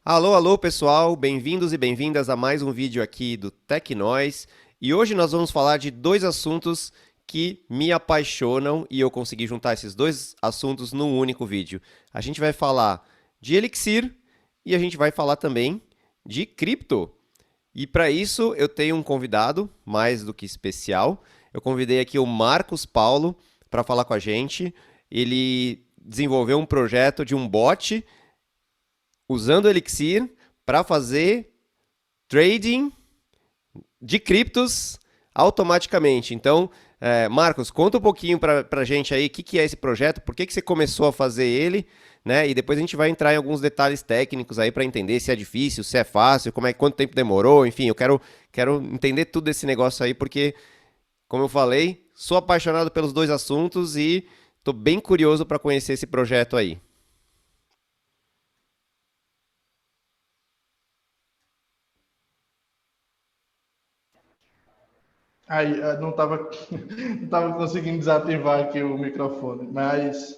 Alô, alô, pessoal, bem-vindos e bem-vindas a mais um vídeo aqui do Tecnóis. E hoje nós vamos falar de dois assuntos que me apaixonam e eu consegui juntar esses dois assuntos num único vídeo. A gente vai falar de Elixir e a gente vai falar também de cripto. E para isso eu tenho um convidado mais do que especial. Eu convidei aqui o Marcos Paulo para falar com a gente. Ele desenvolveu um projeto de um bot usando o Elixir para fazer trading de criptos automaticamente. Então, Marcos, conta um pouquinho para a gente aí o que é esse projeto, por que você começou a fazer ele, né? E depois a gente vai entrar em alguns detalhes técnicos aí para entender se é difícil, se é fácil, quanto tempo demorou, enfim, eu quero entender tudo desse negócio aí, porque, como eu falei, sou apaixonado pelos dois assuntos e estou bem curioso para conhecer esse projeto aí. Aí, não estava não tava conseguindo desativar aqui o microfone, mas,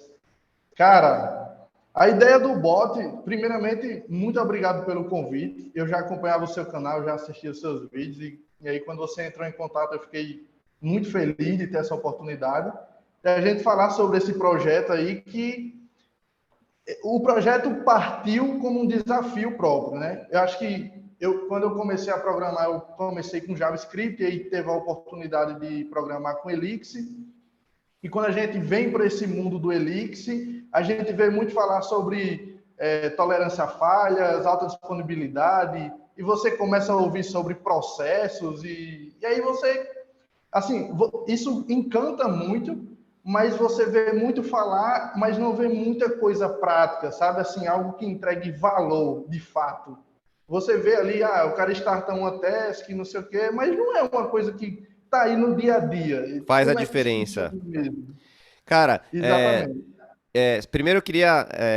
cara, a ideia do bot, primeiramente, muito obrigado pelo convite. Eu já acompanhava o seu canal, já assistia os seus vídeos, e aí quando você entrou em contato, eu fiquei muito feliz de ter essa oportunidade. E a gente falar sobre esse projeto aí, que o projeto partiu como um desafio próprio, né? Eu acho que quando eu comecei a programar, eu comecei com JavaScript e aí teve a oportunidade de programar com Elixir. E quando a gente vem para esse mundo do Elixir, a gente vê muito falar sobre tolerância a falhas, alta disponibilidade, e você começa a ouvir sobre processos, e aí você, assim, isso encanta muito, mas você vê muito falar, mas não vê muita coisa prática, sabe? Assim, algo que entregue valor, de fato. Você vê ali, o cara starta uma task, não sei o quê, mas não é uma coisa que está aí no dia a dia. Faz a Como é que funciona diferença. mesmo? Cara, Exatamente. primeiro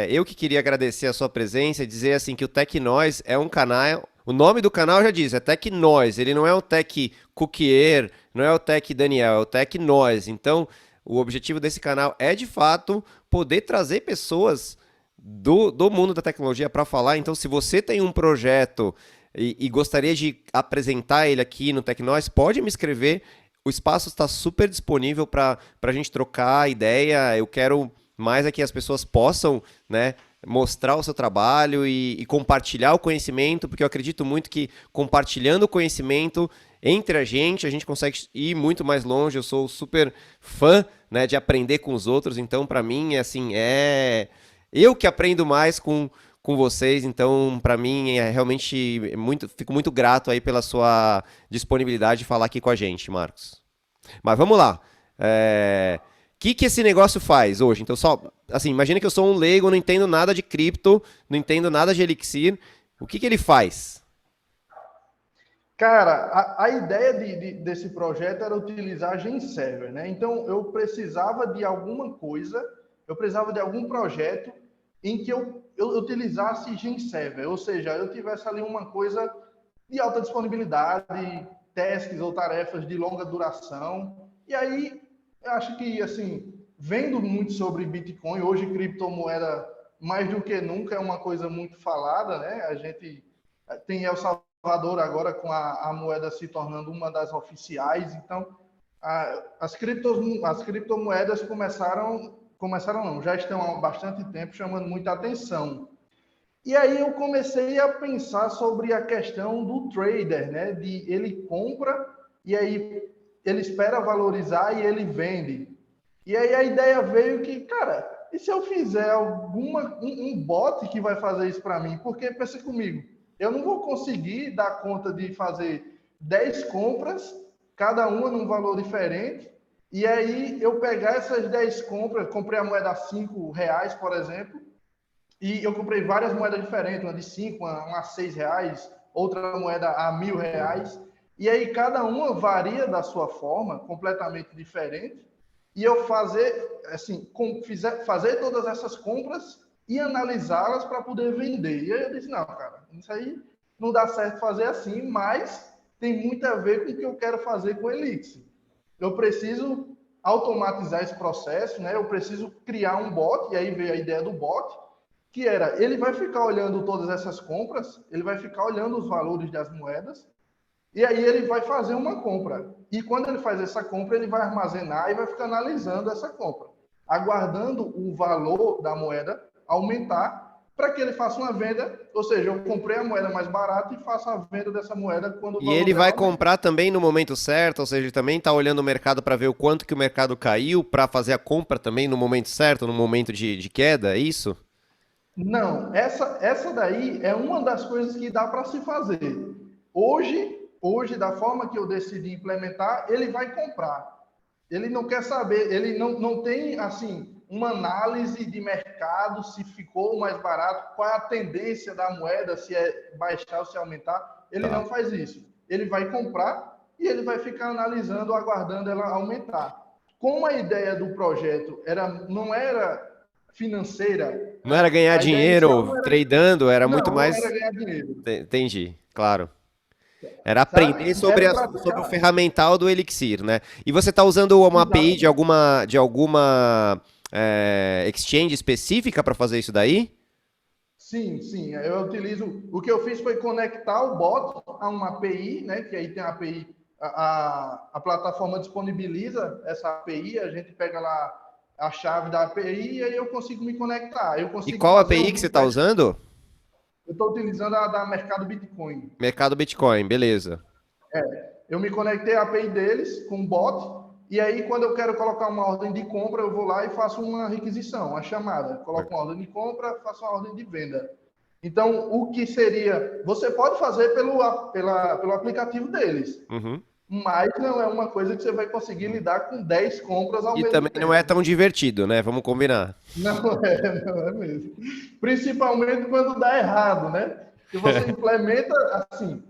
eu que queria agradecer a sua presença e dizer assim que o Tecnóis é um canal, o nome do canal já diz, é Tecnóis, ele não é o Tech Cookier, não é o Tech Daniel, é o Tecnóis. Então, o objetivo desse canal é de fato poder trazer pessoas do mundo da tecnologia para falar. Então, se você tem um projeto e gostaria de apresentar ele aqui no Tecnóis, pode me escrever. O espaço está super disponível para a gente trocar ideia. Eu quero mais é que as pessoas possam, né, mostrar o seu trabalho e compartilhar o conhecimento, porque eu acredito muito que compartilhando o conhecimento entre a gente consegue ir muito mais longe. Eu sou super fã, né, de aprender com os outros, então para mim é assim, é eu que aprendo mais com vocês, então para mim é realmente muito, fico muito grato aí pela sua disponibilidade de falar aqui com a gente, Marcos. Mas vamos lá. Que esse negócio faz hoje? Então, só assim, imagina que eu sou um leigo, não entendo nada de cripto, não entendo nada de Elixir. O que ele faz? Cara, a ideia desse projeto era utilizar a Genserver, né? Então, eu precisava de alguma coisa, eu precisava de algum projeto em que eu utilizasse Genserver, ou seja, eu tivesse ali uma coisa de alta disponibilidade, tasks ou tarefas de longa duração. E aí, eu acho que, assim, vendo muito sobre Bitcoin, hoje criptomoeda, mais do que nunca, é uma coisa muito falada, né? A gente tem El Salvador agora com a moeda se tornando uma das oficiais. Então, as criptomoedas começaram não, já estão há bastante tempo chamando muita atenção. E aí eu comecei a pensar sobre a questão do trader, né? De ele compra e aí ele espera valorizar e ele vende. E aí a ideia veio que, cara, e se eu fizer um bot que vai fazer isso para mim? Porque pensa comigo, eu não vou conseguir dar conta de fazer 10 compras, cada uma num valor diferente, e aí eu pegar essas 10 compras, comprei a moeda a R$ 5, por exemplo, e eu comprei várias moedas diferentes, uma de 5, uma a R$ 6, outra moeda a R$ 1.000. E aí cada uma varia da sua forma, completamente diferente. E eu fazer todas essas compras e analisá-las para poder vender. E aí eu disse, não, cara, isso aí não dá certo fazer assim, mas tem muito a ver com o que eu quero fazer com o Elixir. Eu preciso automatizar esse processo, né? Eu preciso criar um bot, e aí veio a ideia do bot, que era, ele vai ficar olhando todas essas compras, ele vai ficar olhando os valores das moedas, e aí ele vai fazer uma compra. E quando ele faz essa compra, ele vai armazenar e vai ficar analisando essa compra, aguardando o valor da moeda aumentar para que ele faça uma venda, ou seja, eu comprei a moeda mais barata e faço a venda dessa moeda quando o E valor ele vai dela aumenta. comprar também no momento certo, ou seja, ele também está olhando o mercado para ver o quanto que o mercado caiu, para fazer a compra também no momento certo, no momento de queda, é isso? Não, essa daí é uma das coisas que dá para se fazer. Hoje, da forma que eu decidi implementar, ele vai comprar. Ele não quer saber, ele não tem assim uma análise de mercado se ficou mais barato, qual é a tendência da moeda, se é baixar ou se aumentar. Ele Tá. não faz isso. Ele vai comprar e ele vai ficar analisando, aguardando ela aumentar. Como a ideia do projeto não era financeira, Não era ganhar a ideia inicial dinheiro não era, tradando, era muito não era mais. ganhar dinheiro, Entendi, claro. Era aprender sabe? sobre, Era para sobre o ficar. ferramental do Elixir, né? E você está usando uma API Exatamente. de alguma exchange específica para fazer isso daí? Sim, sim. Eu utilizo. O que eu fiz foi conectar o bot a uma API, né? Que aí tem a API, a plataforma disponibiliza essa API, a gente pega lá a chave da API e aí eu consigo me conectar. Eu E consigo qual fazer API que você está request. usando? Eu estou utilizando a da Mercado Bitcoin. Mercado Bitcoin, beleza. Eu me conectei à API deles com o bot, e aí quando eu quero colocar uma ordem de compra, eu vou lá e faço uma requisição, uma chamada. Coloco uma ordem de compra, faço uma ordem de venda. Então, o que seria. Você pode fazer pelo aplicativo deles, Uhum. mas não é uma coisa que você vai conseguir lidar com 10 compras ao E mesmo também não é tempo. tão divertido, né? Vamos combinar. Não é mesmo. Principalmente quando dá errado, né? Que você implementa assim,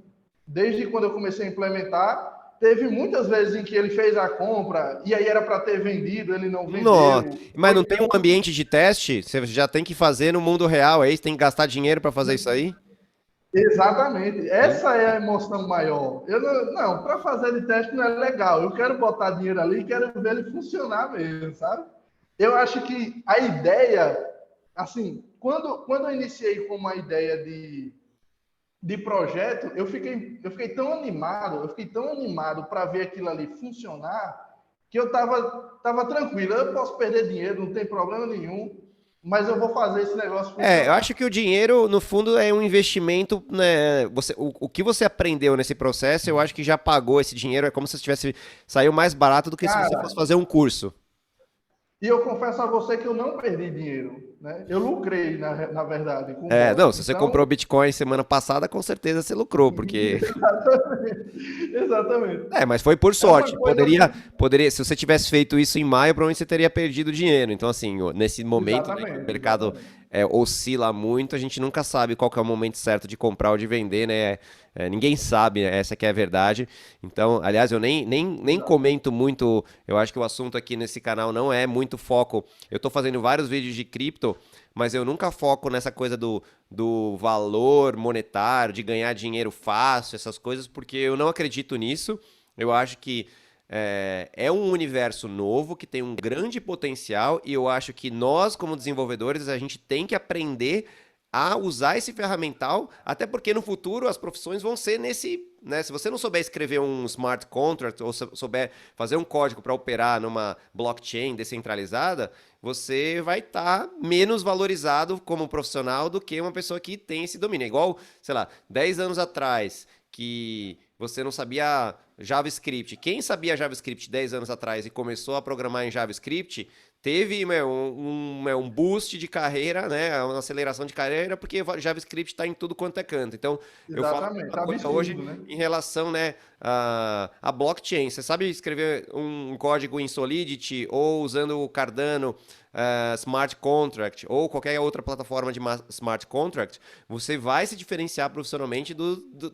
desde quando eu comecei a implementar, teve muitas vezes em que ele fez a compra e aí era para ter vendido, ele não Nossa, vendeu. mas Ou não tem um então, ambiente de teste? Você já tem que fazer no mundo real, aí você tem que gastar dinheiro para fazer isso aí? exatamente, Ih, essa é a emoção maior. Eu não para fazer de teste não é legal. Eu quero botar dinheiro ali e quero ver ele funcionar mesmo, sabe? Eu acho que a ideia, assim, quando eu iniciei com uma ideia de projeto, eu fiquei tão animado para ver aquilo ali funcionar, que eu tava tranquilo. Eu posso perder dinheiro, não tem problema nenhum, mas eu vou fazer esse negócio eu funcionar. acho que o dinheiro, no fundo, é um investimento, né? O que você aprendeu nesse processo, eu acho que já pagou esse dinheiro. É como se você tivesse saiu mais barato do que se você fosse Cara, fazer um curso. e eu confesso a você que eu não perdi dinheiro, né? Eu lucrei, na verdade, com o É, bot. não, se você comprou Então, Bitcoin semana passada, com certeza você lucrou, porque exatamente, exatamente. Mas foi por É uma sorte. coisa Poderia, se você tivesse feito isso em maio, provavelmente você teria perdido dinheiro. Então, assim, nesse momento, né, que o exatamente, mercado exatamente. oscila muito, a gente nunca sabe qual que é o momento certo de comprar ou de vender, né? Ninguém sabe, né? Essa que é a verdade. Então, aliás, eu nem comento muito. Eu acho que o assunto aqui nesse canal não é muito foco. Eu tô fazendo vários vídeos de cripto, mas eu nunca foco nessa coisa do valor monetário, de ganhar dinheiro fácil, essas coisas, porque eu não acredito nisso. Eu acho que é um universo novo que tem um grande potencial e eu acho que nós, como desenvolvedores, a gente tem que aprender a usar esse ferramental, até porque no futuro as profissões vão ser nesse, né? Se você não souber escrever um smart contract ou souber fazer um código para operar numa blockchain descentralizada, você vai estar menos valorizado como profissional do que uma pessoa que tem esse domínio. É igual, sei lá, 10 anos atrás, que você não sabia JavaScript. Quem sabia JavaScript 10 anos atrás e começou a programar em JavaScript, teve um boost de carreira, né? Uma aceleração de carreira, porque JavaScript está em tudo quanto é canto. Então, eu falo Exatamente, uma coisa hoje absurdo, né? em relação, né, a blockchain. Você sabe escrever um código em Solidity ou usando o Cardano Smart Contract ou qualquer outra plataforma de Smart Contract, você vai se diferenciar profissionalmente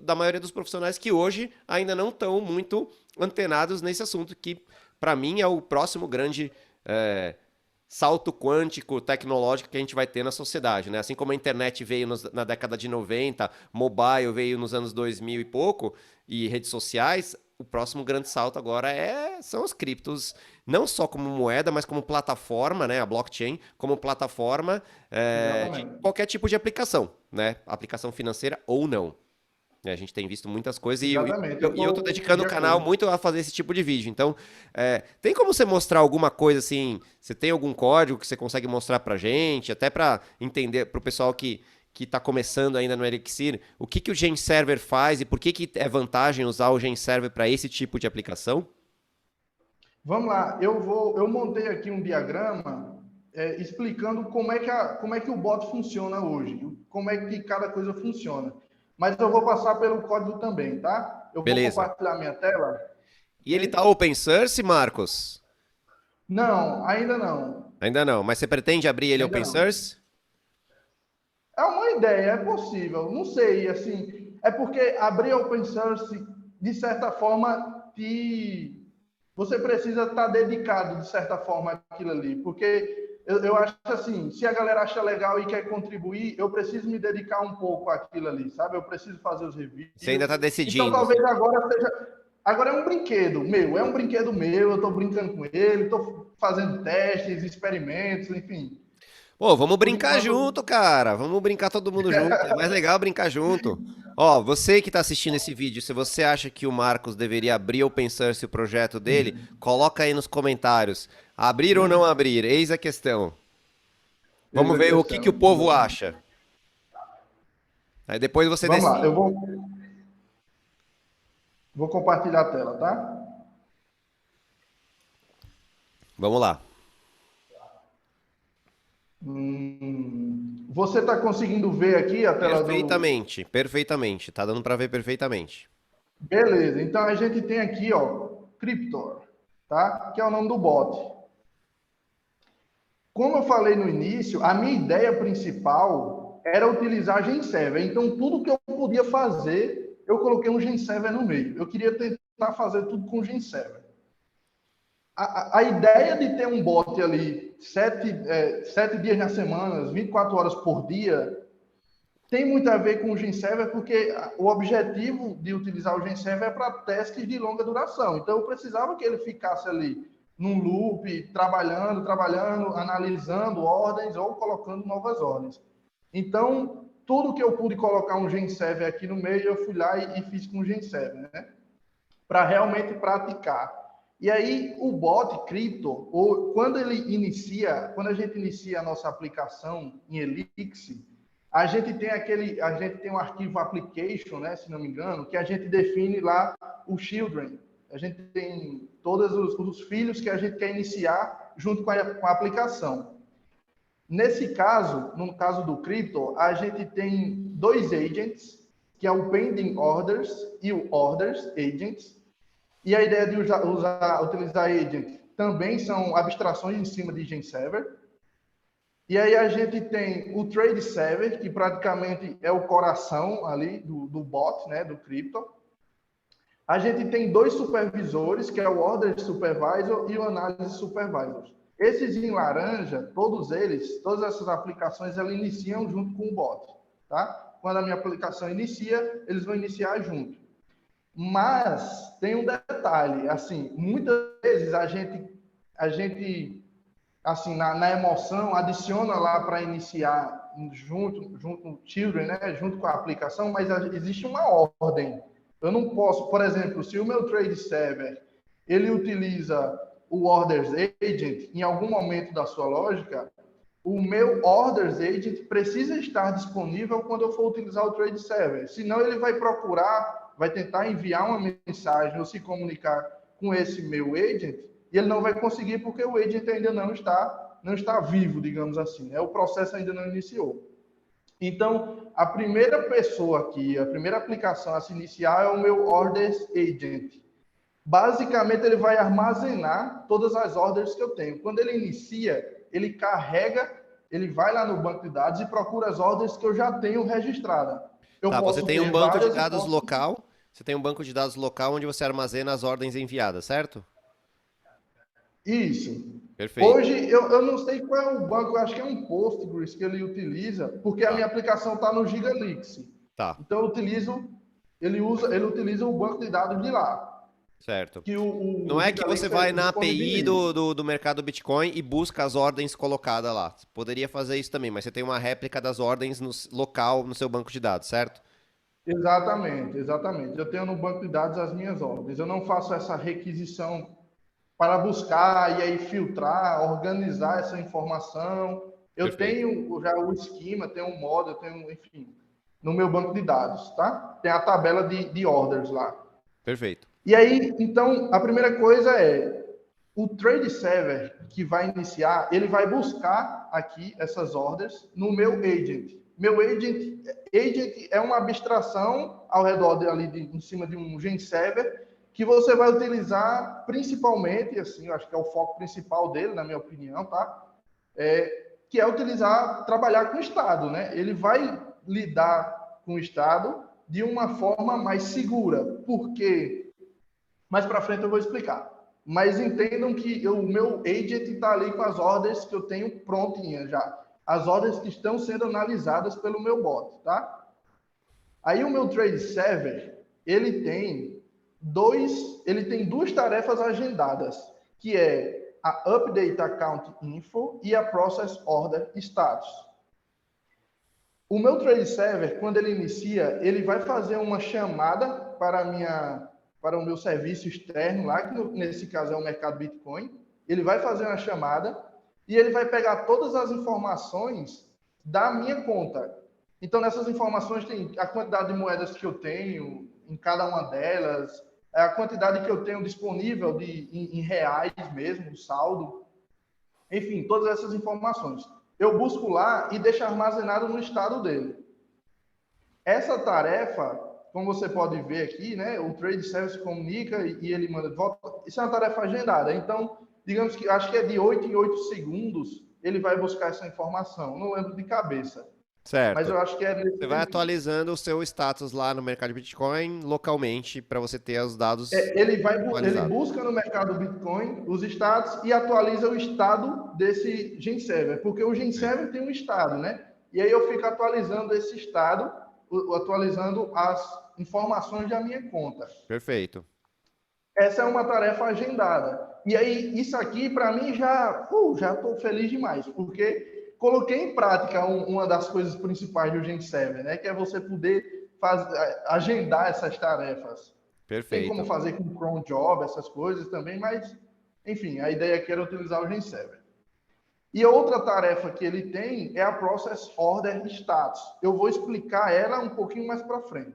da maioria dos profissionais que hoje ainda não estão muito antenados nesse assunto, que para mim é o próximo grande é, salto quântico tecnológico que a gente vai ter na sociedade, né? Assim como a internet veio na década de 90, mobile veio nos anos 2000 e pouco, e redes sociais, o próximo grande salto agora são os criptos, não só como moeda, mas como plataforma, né? A blockchain como plataforma de Exatamente. qualquer tipo de aplicação, né? Aplicação financeira ou não. A gente tem visto muitas coisas Exatamente. Eu e eu tô estou dedicando de o canal acordo. muito a fazer esse tipo de vídeo. Então, tem como você mostrar alguma coisa assim? Você tem algum código que você consegue mostrar pra gente, até pra entender pro pessoal que está começando ainda no Elixir, o que que o GenServer faz e por que que é vantagem usar o GenServer para esse tipo de aplicação? Vamos lá, eu montei aqui um diagrama explicando como é que o bot funciona hoje, como é que cada coisa funciona. Mas eu vou passar pelo código também, tá? Eu vou Beleza. compartilhar minha tela, E ele tá ok? open source, Marcos? Não, ainda não, Ainda não, mas você pretende abrir ele ainda open não. source? É uma ideia, é possível, não sei, assim, é porque abrir open source, de certa forma, você precisa estar dedicado, de certa forma, àquilo ali, porque eu acho assim, se a galera acha legal e quer contribuir, eu preciso me dedicar um pouco àquilo ali, sabe? Eu preciso fazer os Você ainda reviews, tá então decidindo, talvez assim. agora é um brinquedo meu, eu estou brincando com ele, estou fazendo testes, experimentos, enfim, Pô, vamos por brincar enquanto. junto, cara. Vamos brincar todo mundo junto. É mais legal brincar junto. Ó, você que tá assistindo esse vídeo, se você acha que o Marcos deveria abrir ou pensar se o projeto dele, coloca aí nos comentários. Abrir ou não abrir? Eis a questão. Eis Vamos a ver o que que o questão. povo acha. Aí depois você Vamos lá, decide. vou compartilhar a tela, tá? Vamos lá. Você está conseguindo ver aqui a tela do. Perfeitamente, perfeitamente. Tá dando pra ver perfeitamente. Beleza, então a gente tem aqui, ó, Cryptor, tá? Que é o nome do bot. Como eu falei no início, a minha ideia principal era utilizar GenServer. Então, tudo que eu podia fazer, eu coloquei um GenServer no meio. Eu queria tentar fazer tudo com GenServer. A ideia de ter um bot ali 7 dias na semana, 24 horas por dia, tem muito a ver com o GenServer, porque o objetivo de utilizar o GenServer é para testes de longa duração. Então, eu precisava que ele ficasse ali num loop, trabalhando, trabalhando, analisando ordens ou colocando novas ordens. Então, tudo que eu pude colocar um GenServer aqui no meio, eu fui lá e fiz com o GenServer, né? Para realmente praticar. E aí, o bot cripto, ou quando a gente inicia a nossa aplicação em Elixir, a gente tem um arquivo application, né, se não me engano, que a gente define lá o children. A gente tem todos os filhos que a gente quer iniciar junto com a aplicação. Nesse caso, no caso do Crypto, a gente tem dois agents, que é o pending orders e o orders agents. E a ideia de utilizar agent também são abstrações em cima de GenServer. E aí a gente tem o Trade Server, que praticamente é o coração ali do bot, né, do Crypto. A gente tem dois supervisores, que é o Order Supervisor e o Analysis Supervisor. Esses em laranja, todos eles, todas essas aplicações, elas iniciam junto com o bot, tá? Quando a minha aplicação inicia, eles vão iniciar junto. Mas tem um detalhe, assim, muitas vezes a gente assim, na emoção, adiciona lá para iniciar junto com o Children, né, junto com a aplicação, mas existe uma ordem. Eu não posso, por exemplo, se o meu Trade Server, ele utiliza o Orders Agent em algum momento da sua lógica, o meu Orders Agent precisa estar disponível quando eu for utilizar o Trade Server. Senão ele vai procurar, vai tentar enviar uma mensagem ou se comunicar com esse meu agent e ele não vai conseguir porque o agent ainda não está vivo, digamos assim, né? O processo ainda não iniciou. Então, a primeira pessoa aqui, a primeira aplicação a se iniciar é o meu Orders Agent. Basicamente, ele vai armazenar todas as ordens que eu tenho. Quando ele inicia, ele carrega, ele vai lá no banco de dados e procura as ordens que eu já tenho registrada. Eu Tá, você posso tem um ter banco de várias e dados posso. local. Você tem um banco de dados local onde você armazena as ordens enviadas, certo? Isso. Perfeito. Hoje, eu não sei qual é o banco, eu acho que é um Postgres que ele utiliza, porque a Tá, minha aplicação está no Gigalix. tá. Então, ele utiliza o banco de dados de lá. Certo. que o Não é que você Wikileaks vai na API disponibiliza. do mercado Bitcoin e busca as ordens colocadas lá. Você poderia fazer isso também, mas você tem uma réplica das ordens no local no seu banco de dados, certo? Exatamente, exatamente. Eu tenho no banco de dados as minhas ordens. Eu não faço essa requisição para buscar e aí filtrar, organizar essa informação. Eu Perfeito. tenho já o esquema, tenho um modo, eu tenho, enfim, no meu banco de dados, tá? Tem a tabela de orders lá. Perfeito. E aí, então, a primeira coisa é o trade server que vai iniciar, ele vai buscar aqui essas ordens no meu agent. Meu agent é uma abstração ao redor em cima de um gen server que você vai utilizar principalmente, assim, eu acho que é o foco principal dele, na minha opinião, tá? Que é utilizar, trabalhar com o Estado, né? Ele vai lidar com o Estado de uma forma mais segura, porque mais para frente eu vou explicar. Mas entendam que o meu agent está ali com as ordens que eu tenho prontinhas já. As ordens que estão sendo analisadas pelo meu bot, tá? Aí o meu trade server, ele tem duas tarefas agendadas, que é a update account info e a process order status. O meu trade server, quando ele inicia, ele vai fazer uma chamada para o meu serviço externo lá, que nesse caso é o mercado Bitcoin. Ele vai fazer uma chamada e ele vai pegar todas as informações da minha conta. Então, nessas informações tem a quantidade de moedas que eu tenho em cada uma delas, a quantidade que eu tenho disponível em reais mesmo, o saldo, enfim, todas essas informações. Eu busco lá e deixo armazenado no estado dele. Essa tarefa, como você pode ver aqui, né, o Trade Service comunica e ele manda de volta. Isso é uma tarefa agendada. Então, digamos que acho que é de 8 em 8 segundos ele vai buscar essa informação. Não lembro de cabeça, mas Certo. eu acho que é Você nesse vai tempinho. atualizando o seu status lá no mercado de Bitcoin localmente para você ter os dados Ele atualizados. busca no mercado Bitcoin os estados e atualiza o estado desse GenServer, porque o Perfeito. GenServer tem um estado, né? E aí eu fico atualizando esse estado, atualizando as informações da minha conta. Perfeito. Essa é uma tarefa agendada. E aí, isso aqui, para mim, já estou feliz demais, porque coloquei em prática uma das coisas principais do Gen 7, né? Que é você poder agendar essas tarefas. Tem como Perfeito. fazer com cron job, essas coisas também, mas, enfim, a ideia aqui era utilizar o Gen 7. E outra tarefa que ele tem é a Process Order Status. Eu vou explicar ela um pouquinho mais para frente.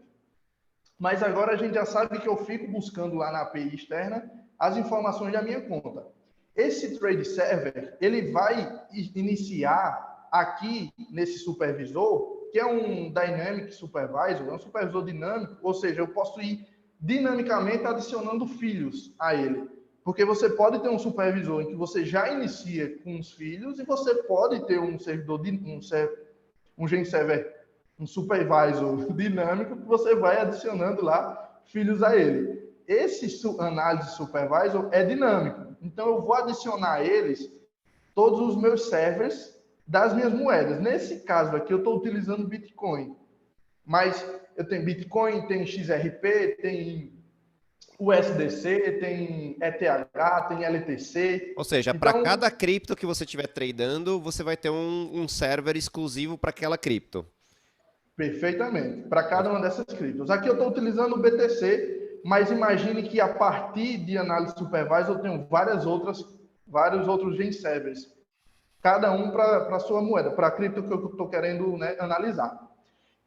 Mas agora a gente já sabe que eu fico buscando lá na API externa as informações da minha conta. Esse trade server, ele vai iniciar aqui nesse supervisor, que é um Dynamic Supervisor, é um supervisor dinâmico, ou seja, eu posso ir dinamicamente adicionando filhos a ele. Porque você pode ter um supervisor em que você já inicia com os filhos e você pode ter um servidor, um gen server, um supervisor dinâmico que você vai adicionando lá filhos a ele. Esse análise supervisor é dinâmico. Então eu vou adicionar a eles todos os meus servers das minhas moedas. Nesse caso aqui eu estou utilizando Bitcoin, mas eu tenho Bitcoin, tem XRP, tem USDC, tem ETH, tem LTC. Ou seja, para Então, cada cripto que você estiver tradando, você vai ter um server exclusivo para aquela cripto. perfeitamente, para cada uma dessas criptos. Aqui eu estou utilizando o BTC, mas imagine que a partir de análise supervisor eu tenho vários outros gen servers, cada um para a sua moeda, para a cripto que eu estou querendo, né, analisar.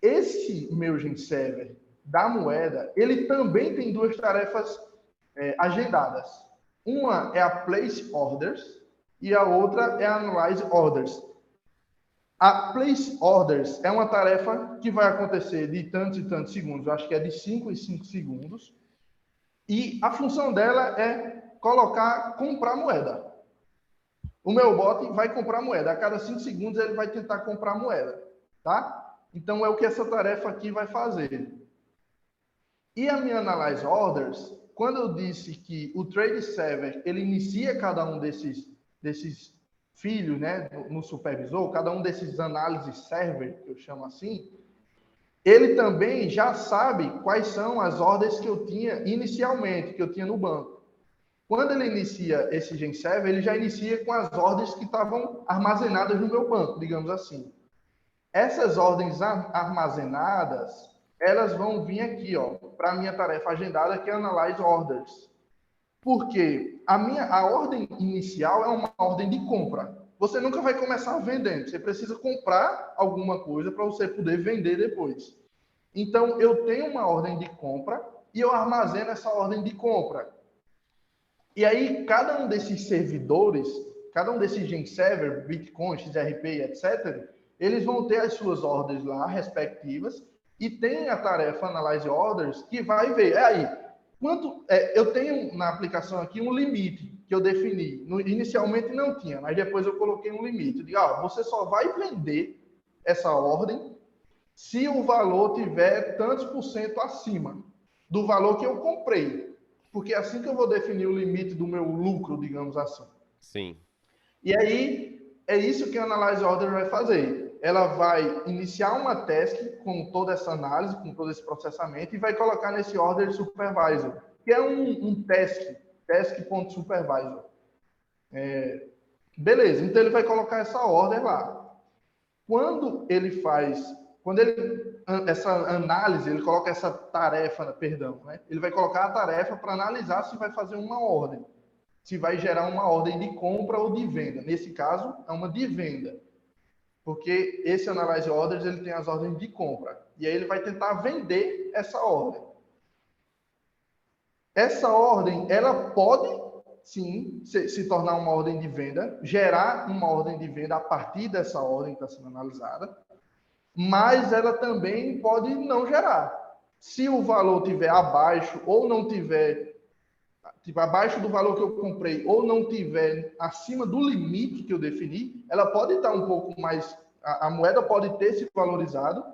Esse meu gen server da moeda, ele também tem duas tarefas agendadas. Uma é a place orders e a outra é a analyze orders. A place orders é uma tarefa que vai acontecer de tantos e tantos segundos, eu acho que é de 5 em 5 segundos, e a função dela é comprar moeda. O meu bot vai comprar moeda, a cada 5 segundos ele vai tentar comprar moeda, tá? Então é o que essa tarefa aqui vai fazer. E a minha analyze orders, quando eu disse que o trade server ele inicia cada um desses filhos, né, no supervisor, cada um desses análise server, que eu chamo assim, ele também já sabe quais são as ordens que eu tinha inicialmente, que eu tinha no banco. Quando ele inicia esse GenServer, ele já inicia com as ordens que estavam armazenadas no meu banco, digamos assim. Essas ordens armazenadas, elas vão vir aqui, ó, para a minha tarefa agendada, que é Analyze Orders. Porque a ordem inicial é uma ordem de compra. Você nunca vai começar vendendo. Você precisa comprar alguma coisa para você poder vender depois. Então, eu tenho uma ordem de compra e eu armazeno essa ordem de compra. E aí, cada um desses servidores, cada um desses GenServer, Bitcoin, XRP, etc., eles vão ter as suas ordens lá, respectivas, e tem a tarefa Analyze Orders, que vai ver, eu tenho na aplicação aqui um limite que eu defini. Inicialmente não tinha, mas depois eu coloquei um limite. Eu digo, você só vai vender essa ordem se o valor tiver tantos por cento acima do valor que eu comprei. Porque é assim que eu vou definir o limite do meu lucro, digamos assim. Sim. E aí, é isso que a Analyze Order vai fazer. Ela vai iniciar uma task com toda essa análise, com todo esse processamento, e vai colocar nesse Order Supervisor, que é um task.supervisor. Beleza, então ele vai colocar essa ordem lá. Essa análise, ele coloca essa tarefa, perdão, né? Ele vai colocar a tarefa para analisar se vai fazer uma ordem, se vai gerar uma ordem de compra ou de venda. Nesse caso, é uma de venda, porque esse Analyze Orders, ele tem as ordens de compra, e aí ele vai tentar vender essa ordem. Essa ordem, ela pode, sim, se tornar uma ordem de venda, gerar uma ordem de venda a partir dessa ordem que está sendo analisada, mas ela também pode não gerar. Se o valor tiver abaixo ou não tiver, tipo, abaixo do valor que eu comprei ou não tiver acima do limite que eu defini, ela pode estar um pouco mais, a moeda pode ter se valorizado,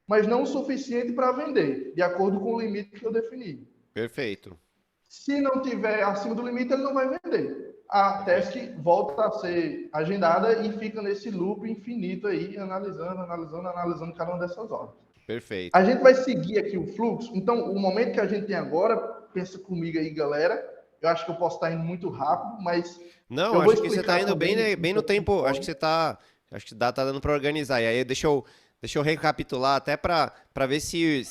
mas não o suficiente para vender, de acordo com o limite que eu defini. Perfeito. Se não tiver acima do limite, ele não vai vender. A task volta a ser agendada e fica nesse loop infinito aí, analisando cada uma dessas ordens. Perfeito. A gente vai seguir aqui o fluxo. Então, o momento que a gente tem agora, pensa comigo aí, galera. Eu acho que eu posso estar indo muito rápido, mas Não, eu vou acho que você está explicar indo bem, também. né, bem no tempo. Acho que você tá. Acho que tá dando para organizar. E aí, deixa eu recapitular até para ver se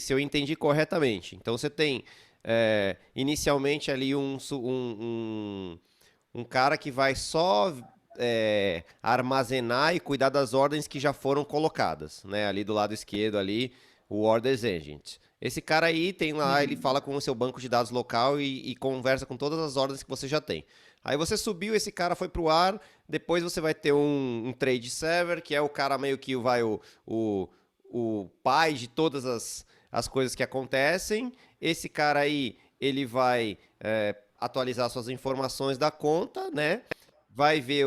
eu entendi corretamente. Então, você tem inicialmente ali um cara que vai só armazenar e cuidar das ordens que já foram colocadas, né? Ali do lado esquerdo, ali, o Orders Agent. Esse cara aí tem lá, ele fala com o seu banco de dados local e conversa com todas as ordens que você já tem. Aí você subiu, esse cara foi pro ar, depois você vai ter um trade server, que é o cara meio que o pai de todas as coisas que acontecem. Esse cara aí, ele vai atualizar suas informações da conta, né? Vai ver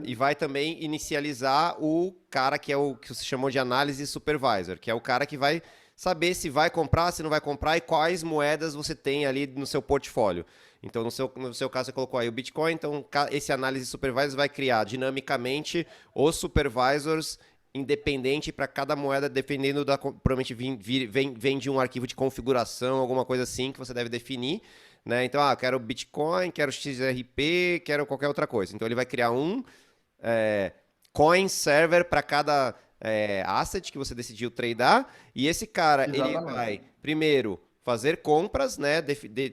e vai também inicializar o cara que é o que você chamou de análise supervisor, que é o cara que vai saber se vai comprar, se não vai comprar e quais moedas você tem ali no seu portfólio. Então, no seu caso, você colocou aí o Bitcoin, então esse análise supervisor vai criar dinamicamente os supervisors independente para cada moeda, dependendo da. Provavelmente vem de um arquivo de configuração, alguma coisa assim que você deve definir. Né? Então, quero Bitcoin, quero XRP, quero qualquer outra coisa. Então, ele vai criar um coin server para cada asset que você decidiu tradear. E esse cara, ele vai, primeiro, fazer compras, né,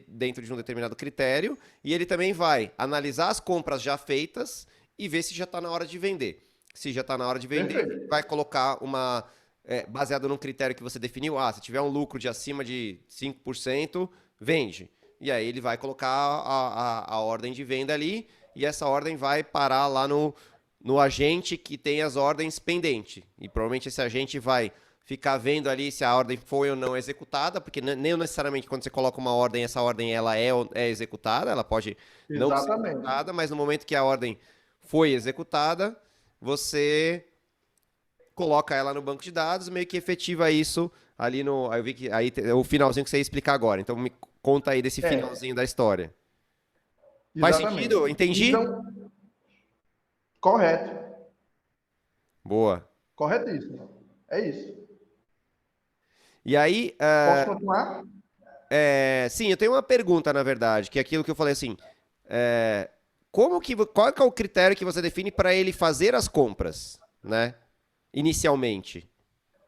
dentro de um determinado critério. E ele também vai analisar as compras já feitas e ver se já está na hora de vender. Se já está na hora de vender, vai colocar uma... baseado num critério que você definiu. Se tiver um lucro de acima de 5%, vende. E aí ele vai colocar a ordem de venda ali, e essa ordem vai parar lá no agente que tem as ordens pendentes. E provavelmente esse agente vai ficar vendo ali se a ordem foi ou não executada, porque nem necessariamente quando você coloca uma ordem, essa ordem ela é executada, ela pode não ser executada, mas no momento que a ordem foi executada, você coloca ela no banco de dados, meio que efetiva isso ali no... Eu vi que aí o finalzinho que você ia explicar agora. Então me conta aí desse finalzinho da história. Faz sentido? Entendi? Então, correto. Boa. Corretíssimo. É isso. E aí, Posso continuar? sim, eu tenho uma pergunta, na verdade, que é aquilo que eu falei assim, é, qual que é o critério que você define para ele fazer as compras, né? Inicialmente.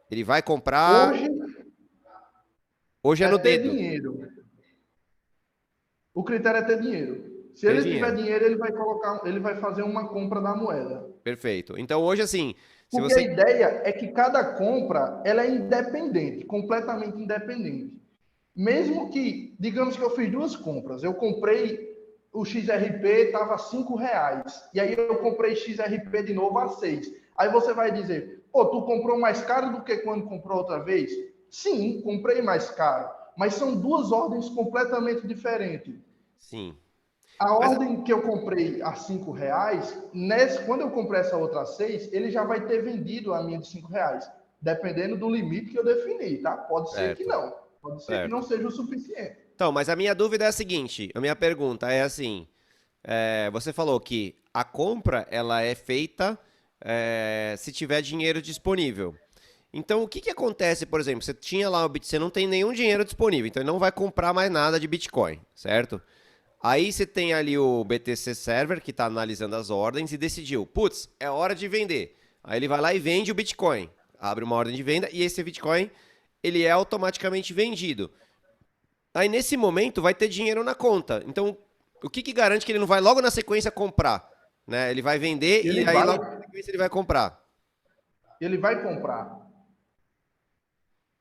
Ele vai comprar, Hoje hoje é é no ter dedo, dinheiro. O critério é ter dinheiro. Se ter ele tiver dinheiro. dinheiro, ele vai fazer uma compra da moeda. Perfeito. Então hoje, assim, se Porque a você. ideia é que cada compra ela é independente, completamente independente. Mesmo que, digamos que eu fiz duas compras, eu comprei o XRP, estava R$ 5, e aí eu comprei XRP de novo a 6. Aí você vai dizer, pô, tu comprou mais caro do que quando comprou outra vez? Sim, comprei mais caro, mas são duas ordens completamente diferentes. Sim. A Mas ordem que eu comprei a R$ 5, quando eu comprei essa outra a 6, ele já vai ter vendido a minha de R$ 5, dependendo do limite que eu defini, tá? Pode ser que certo, não. Pode ser que não certo. seja o suficiente. Então, mas a minha dúvida é a seguinte: a minha pergunta é assim: você falou que a compra ela é feita se tiver dinheiro disponível. Então, o que que acontece, por exemplo, você tinha lá o Bitcoin, você não tem nenhum dinheiro disponível, então ele não vai comprar mais nada de Bitcoin, certo? Aí você tem ali o BTC Server que está analisando as ordens e decidiu, putz, é hora de vender. Aí ele vai lá e vende o Bitcoin, abre uma ordem de venda e esse Bitcoin ele é automaticamente vendido. Aí nesse momento vai ter dinheiro na conta. Então, o que que garante que ele não vai logo na sequência comprar? Né? Ele vai vender e Ele aí vai, logo na sequência ele vai comprar. ele vai comprar.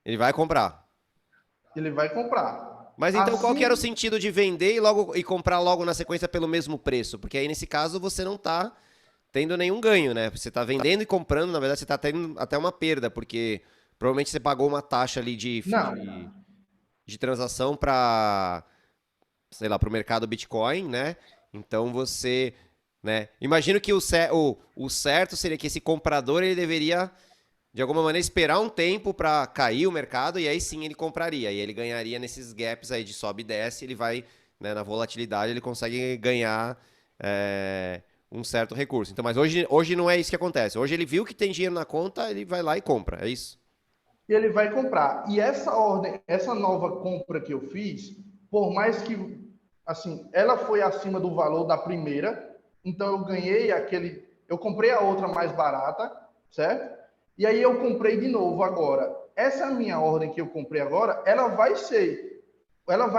Ele vai comprar. Ele vai comprar. Mas então qual que era o Assim, sentido de vender e comprar logo na sequência pelo mesmo preço? Porque aí nesse caso você não está tendo nenhum ganho, né? Você está vendendo e comprando, na verdade você está tendo até uma perda, porque provavelmente você pagou uma taxa ali não. de transação para, sei lá, para o mercado Bitcoin, né? Então você, né? Imagino que o certo seria que esse comprador ele deveria de alguma maneira esperar um tempo para cair o mercado e aí sim ele compraria. E ele ganharia nesses gaps aí de sobe e desce, ele vai, né, na volatilidade, ele consegue ganhar um certo recurso. Então, mas hoje não é isso que acontece. Hoje ele viu que tem dinheiro na conta, ele vai lá e compra. É isso? Ele vai comprar. E essa ordem, essa nova compra que eu fiz, por mais que, assim, ela foi acima do valor da primeira, então eu ganhei eu comprei a outra mais barata, certo? E aí eu comprei de novo agora. Essa minha ordem que eu comprei agora, ela vai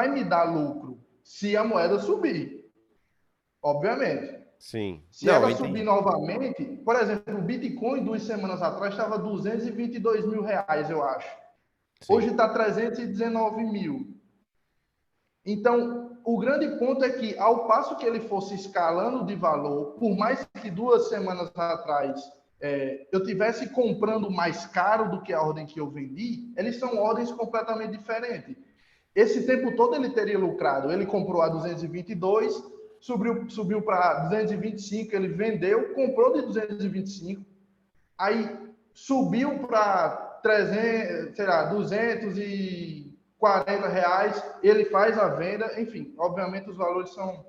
me dar lucro se a moeda subir, obviamente. Sim. Se Não, eu ela subir entendi. novamente, por exemplo, o Bitcoin 2 semanas atrás estava R$ 222 mil, eu acho. Sim. Hoje está 319 mil. Então, o grande ponto é que, ao passo que ele fosse escalando de valor, por mais que 2 semanas atrás eu tivesse comprando mais caro do que a ordem que eu vendi, eles são ordens completamente diferentes. Esse tempo todo ele teria lucrado. Ele comprou a 222, subiu para 225, ele vendeu, comprou de 225, aí subiu para 300, sei lá, R$ 240, ele faz a venda, enfim, obviamente os valores são.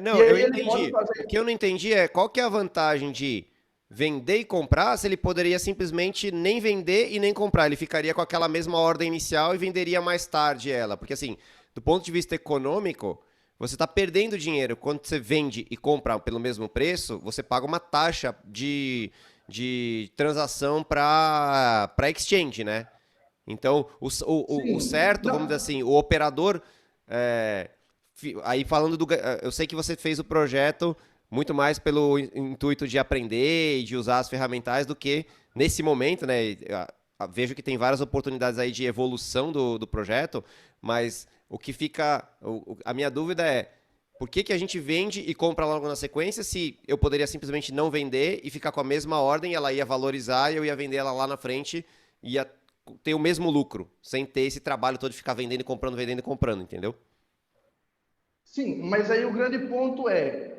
Não, E eu aí ele pode entendi. O fazer. que eu não entendi é qual que é a vantagem de vender e comprar se ele poderia simplesmente nem vender e nem comprar. Ele ficaria com aquela mesma ordem inicial e venderia mais tarde ela. Porque assim, do ponto de vista econômico, você está perdendo dinheiro. Quando você vende e compra pelo mesmo preço, você paga uma taxa de transação para exchange, né? Então, o Sim, certo, vamos dizer não, assim, o operador. é, Aí falando do. Eu sei que você fez o projeto muito mais pelo intuito de aprender e de usar as ferramentais do que nesse momento, né? Vejo que tem várias oportunidades aí de evolução do projeto, mas o que fica. A minha dúvida é. Por que que a gente vende e compra logo na sequência se eu poderia simplesmente não vender e ficar com a mesma ordem, ela ia valorizar e eu ia vender ela lá na frente e ia ter o mesmo lucro, sem ter esse trabalho todo de ficar vendendo e comprando, entendeu? sim, mas aí o grande ponto é,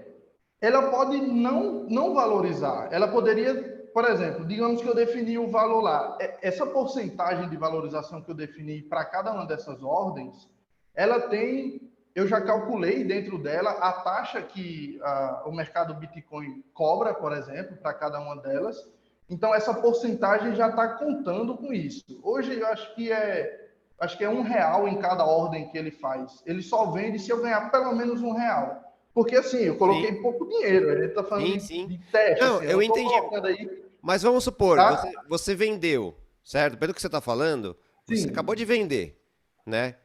ela pode não valorizar. Ela poderia, por exemplo, digamos que eu defini o valor lá. Essa porcentagem de valorização que eu defini para cada uma dessas ordens, ela tem, eu já calculei dentro dela a taxa que o mercado Bitcoin cobra, por exemplo, para cada uma delas. Então, essa porcentagem já está contando com isso. Hoje, eu acho que é R$ 1 em cada ordem que ele faz. Ele só vende se eu ganhar pelo menos R$ 1. Porque, assim, eu coloquei Sim, pouco dinheiro. A gente está falando sim, sim. de teste, Não, assim. Eu eu não estou entendi. colocando aí, Mas vamos supor, tá? você vendeu, certo? Pelo que você está falando, você acabou de Sim. vender, né?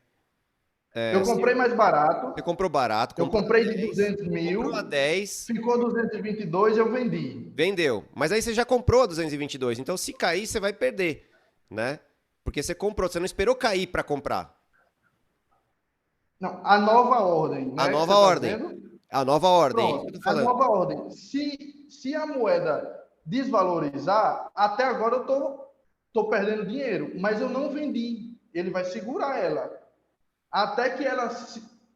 Eu comprei mais barato. Você comprou barato, Eu comprou a comprei de 10, 200 comprou a mil. 10, Ficou 222, eu vendi. vendeu. Mas aí você já comprou a 222, então se cair, você vai perder, né? Porque você comprou, você não esperou cair para comprar. Não, a nova ordem, A né, que você nova está ordem. dizendo? A nova ordem, é isso que eu Pronto, tô a falando. nova ordem. Se a moeda desvalorizar, até agora eu tô perdendo dinheiro, mas eu não vendi. Ele vai segurar ela até que ela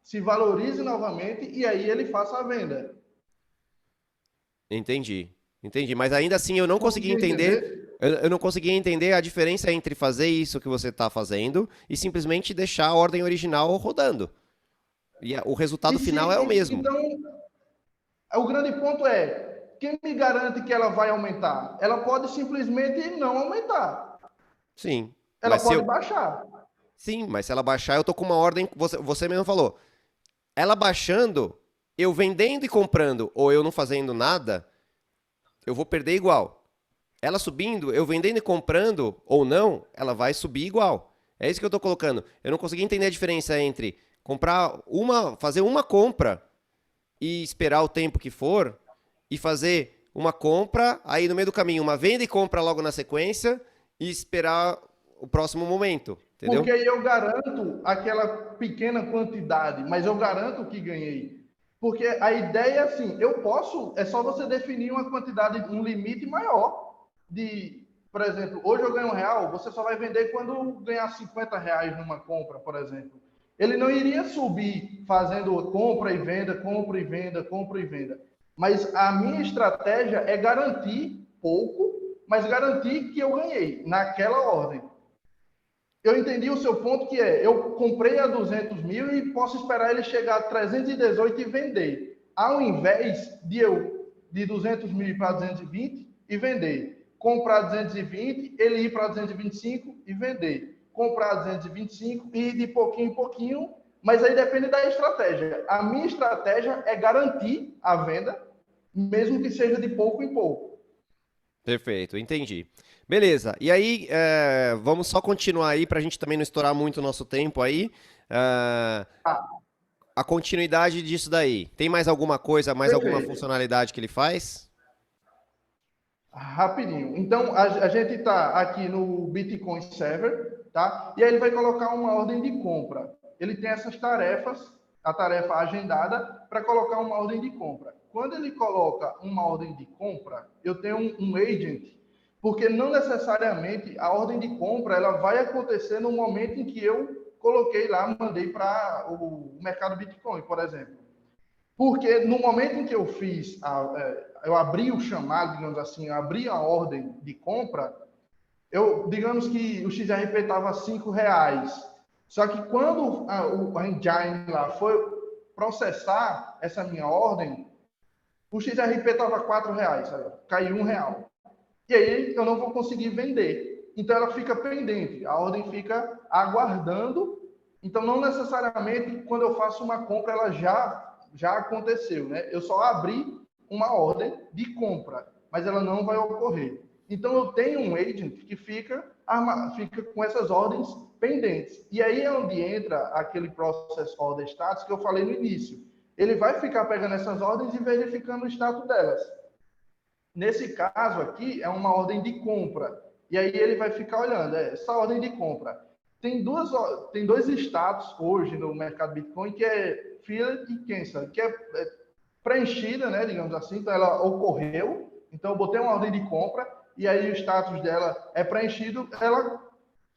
se valorize novamente e aí ele faça a venda. Entendi. Entendi. Mas ainda assim eu não consegui Conseguiu entender. entender? Eu não consegui entender a diferença entre fazer isso que você está fazendo e simplesmente deixar a ordem original rodando. E o resultado E final é o se, mesmo. então, o grande ponto é, quem me garante que ela vai aumentar? Ela pode simplesmente não aumentar. Sim. Ela Mas se pode eu. baixar. Sim, mas se ela baixar, eu tô com uma ordem. Você mesmo falou. Ela baixando, eu vendendo e comprando, ou eu não fazendo nada, eu vou perder igual. Ela subindo, eu vendendo e comprando ou não, ela vai subir igual. É isso que eu tô colocando. Eu não consegui entender a diferença entre fazer uma compra e esperar o tempo que for e fazer uma compra, aí no meio do caminho uma venda e compra logo na sequência e esperar o próximo momento, entendeu? Porque aí eu garanto aquela pequena quantidade, mas eu garanto que ganhei. Porque a ideia é assim, é só você definir uma quantidade, um limite maior por exemplo, hoje eu ganho R$ 1, você só vai vender quando ganhar R$ 50 numa compra, por exemplo. Ele não iria subir fazendo compra e venda, compra e venda, compra e venda. Mas a minha estratégia é garantir pouco, mas garantir que eu ganhei naquela ordem. Eu entendi o seu ponto, que é, eu comprei a 200 mil e posso esperar ele chegar a 318 e vender. Ao invés de eu, de 200 mil ir para 220 e vender. Comprar 220, ele ir para 225 e vender. Comprar 225 e ir de pouquinho em pouquinho, mas aí depende da estratégia. A minha estratégia é garantir a venda, mesmo que seja de pouco em pouco. Perfeito, entendi. Beleza. E aí, vamos só continuar aí para a gente também não estourar muito o nosso tempo aí. É, Ah, a continuidade disso daí. Tem mais alguma coisa, mais alguma perfeito. funcionalidade que ele faz? Rapidinho. Então, a gente está aqui no Bitcoin Server, tá? E aí ele vai colocar uma ordem de compra. Ele tem essas tarefas, a tarefa agendada, para colocar uma ordem de compra. Quando ele coloca uma ordem de compra, eu tenho um agent, porque não necessariamente a ordem de compra ela vai acontecer no momento em que eu coloquei lá, mandei para o mercado Bitcoin, por exemplo. Porque no momento em que eu eu abri o chamado, digamos assim, eu abri a ordem de compra, digamos que o XRP estava R$ 5. Só que quando o engine lá foi processar essa minha ordem, o XRP estava R$ 4, caiu R$ 1. E aí eu não vou conseguir vender. Então ela fica pendente, a ordem fica aguardando. Então não necessariamente quando eu faço uma compra ela já aconteceu, né? Eu só abri uma ordem de compra, mas ela não vai ocorrer. Então eu tenho um agent que fica com essas ordens pendentes. E aí é onde entra aquele process order status que eu falei no início. Ele vai ficar pegando essas ordens e verificando o status delas. Nesse caso aqui, é uma ordem de compra. E aí ele vai ficar olhando, essa ordem de compra. Tem dois status hoje no mercado Bitcoin, que é filled e cancelled, que é preenchida, né, digamos assim, então ela ocorreu, então eu botei uma ordem de compra, e aí o status dela é preenchido, ela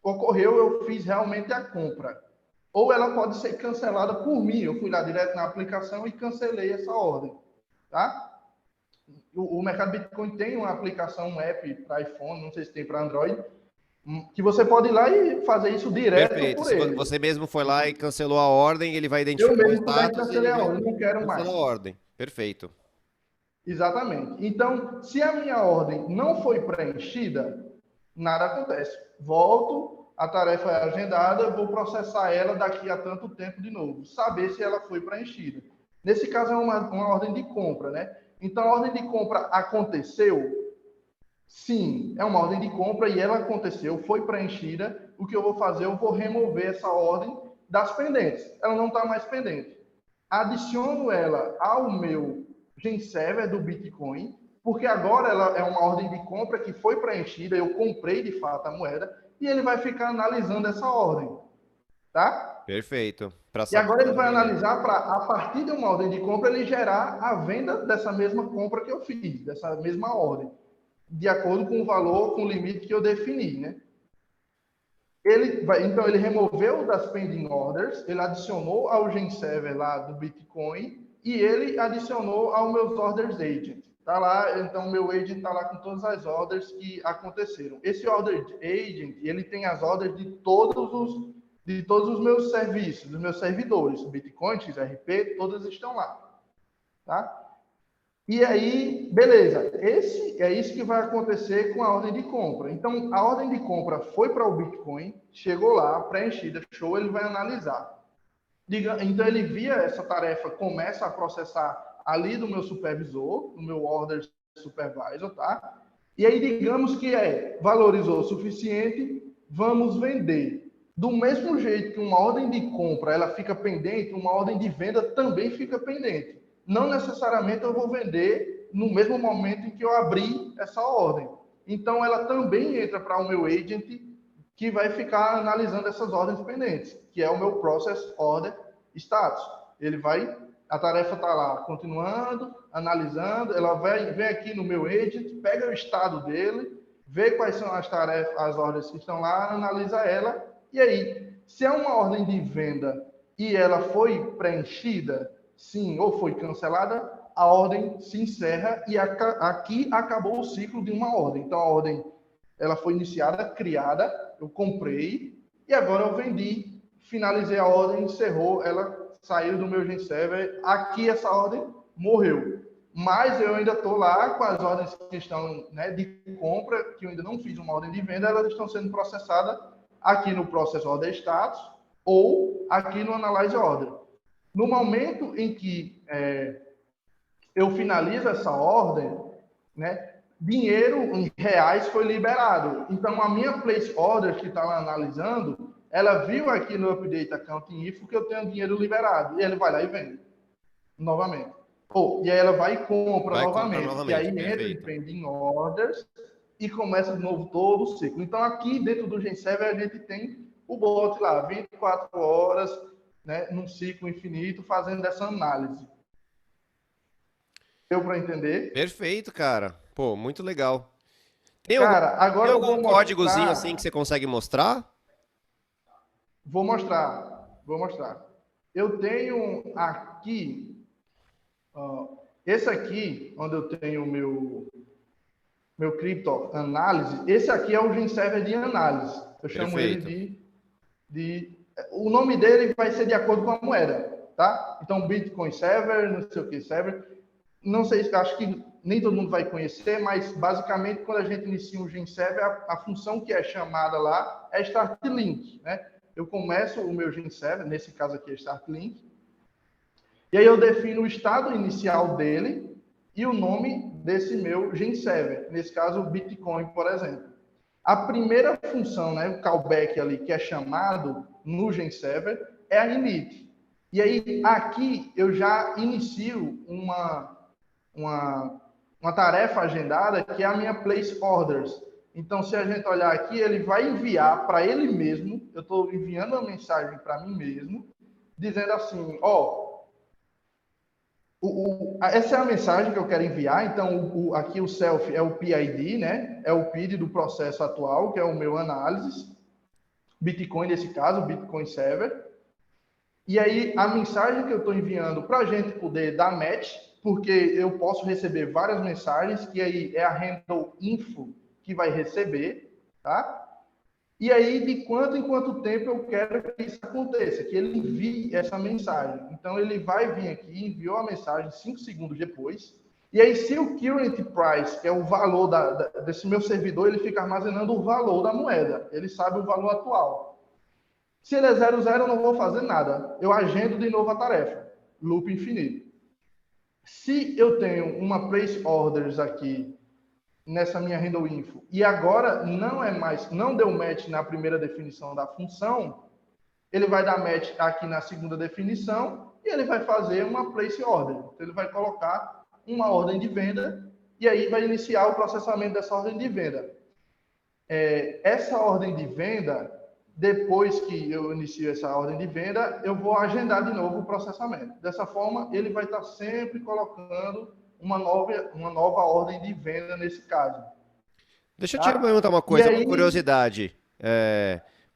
ocorreu, eu fiz realmente a compra. Ou ela pode ser cancelada por mim, eu fui lá direto na aplicação e cancelei essa ordem, tá? O mercado Bitcoin tem uma aplicação, um app para iPhone, não sei se tem para Android, que você pode ir lá e fazer isso direto Perfeito. por Se ele. você mesmo foi lá e cancelou a ordem, ele vai Eu identificar o mesmo fui lá e status e ele cancelei a já ordem, não quero cancela a mais. ordem. Perfeito. Exatamente. Então, se a minha ordem não foi preenchida, nada acontece. Volto, a tarefa é agendada, vou processar ela daqui a tanto tempo de novo, saber se ela foi preenchida. Nesse caso, é uma ordem de compra, né? Então, a ordem de compra aconteceu? Sim, é uma ordem de compra e ela aconteceu, foi preenchida. O que eu vou fazer? Eu vou remover essa ordem das pendentes. Ela não está mais pendente. Adiciono ela ao meu Genserver do Bitcoin, porque agora ela é uma ordem de compra que foi preenchida, eu comprei de fato a moeda, e ele vai ficar analisando essa ordem, tá? Perfeito. Para E saber agora ele quando vai vender. analisar para, a partir de uma ordem de compra, ele gerar a venda dessa mesma compra que eu fiz, dessa mesma ordem, de acordo com o valor, com o limite que eu defini, né? Então, ele removeu das pending orders, ele adicionou ao Genserver lá do Bitcoin e ele adicionou ao meus orders agent. Tá lá, então meu agent está lá com todas as orders que aconteceram. Esse order agent, ele tem as orders de todos os meus serviços, dos meus servidores, Bitcoin, XRP, todas estão lá, tá? E aí, beleza, é isso que vai acontecer com a ordem de compra. Então, a ordem de compra foi para o Bitcoin, chegou lá, preenchida, show, ele vai analisar. Então, ele via essa tarefa, começa a processar ali do meu supervisor, do meu order supervisor, tá? E aí, digamos que valorizou o suficiente, vamos vender. Do mesmo jeito que uma ordem de compra ela fica pendente, uma ordem de venda também fica pendente. Não necessariamente eu vou vender no mesmo momento em que eu abri essa ordem. Então, ela também entra para o meu agent, que vai ficar analisando essas ordens pendentes, que é o meu process order status. Ele vai, a tarefa está lá continuando, analisando, ela vem aqui no meu agent, pega o estado dele, vê quais são as tarefas, as ordens que estão lá, analisa ela, e aí, se é uma ordem de venda e ela foi preenchida, sim, ou foi cancelada, a ordem se encerra e aqui acabou o ciclo de uma ordem. Então, a ordem ela foi iniciada, criada, eu comprei e agora eu vendi, finalizei a ordem, encerrou, ela saiu do meu Genserver, aqui essa ordem morreu. Mas eu ainda estou lá com as ordens que estão, né, de compra, que eu ainda não fiz uma ordem de venda, elas estão sendo processadas aqui no Process Order Status ou aqui no Analyze Order. No momento em que eu finalizo essa ordem, né, dinheiro em reais foi liberado. Então, a minha place order que está lá analisando, ela viu aqui no Update Account Info que eu tenho dinheiro liberado. E ele vai lá e vende novamente. E aí ela vai e compra Vai comprar novamente. E aí novamente. entra em Perfeito. pending orders e começa de novo todo o ciclo. Então, aqui dentro do Genserver, a gente tem o bot lá, 24 horas, né, num ciclo infinito, fazendo essa análise. Deu para entender? Perfeito, cara. Pô, muito legal. Tem algum, Cara, tem agora eu algum vou códigozinho assim que mostrar. você consegue mostrar? Vou mostrar. Vou mostrar. Eu tenho aqui. Esse aqui, onde eu tenho o meu cripto análise, esse aqui é o Genserver de análise. Eu chamo ele Perfeito. o nome dele vai ser de acordo com a moeda, tá? Então, Bitcoin Server, não sei o que, Server. Não sei, acho que nem todo mundo vai conhecer, mas basicamente quando a gente inicia um Genserver, a função que é chamada lá é Start Link, né? Eu começo o meu Genserver, nesse caso aqui é Start Link, e aí eu defino o estado inicial dele e o nome desse meu Genserver, nesse caso o Bitcoin, por exemplo. A primeira função, né, o callback ali que é chamado no Genserver é a init. E aí aqui eu já inicio uma tarefa agendada que é a minha place orders. Então, se a gente olhar aqui, ele vai enviar para ele mesmo, eu estou enviando uma mensagem para mim mesmo, dizendo assim, essa é a mensagem que eu quero enviar, então aqui o self é o PID, né? É o PID do processo atual, que é o meu análise, Bitcoin nesse caso, Bitcoin Server. E aí, a mensagem que eu estou enviando para a gente poder dar match, porque eu posso receber várias mensagens, que aí é a handle info que vai receber, tá? E aí, de quanto em quanto tempo eu quero que isso aconteça, que ele envie essa mensagem. Então, ele vai vir aqui, enviou a mensagem 5 segundos depois, E aí, se o current price, que é o valor desse meu servidor, ele fica armazenando o valor da moeda. Ele sabe o valor atual. Se ele é 00, eu não vou fazer nada. Eu agendo de novo a tarefa. Loop infinito. Se eu tenho uma place orders aqui nessa minha handle info e agora não deu match na primeira definição da função, ele vai dar match aqui na segunda definição e ele vai fazer uma place order. Então, ele vai colocar uma ordem de venda e aí vai iniciar o processamento dessa ordem de venda. Essa ordem de venda, depois que eu inicio essa ordem de venda, eu vou agendar de novo o processamento. Dessa forma, ele vai estar sempre colocando uma nova ordem de venda nesse caso. Deixa eu te perguntar uma coisa, uma curiosidade.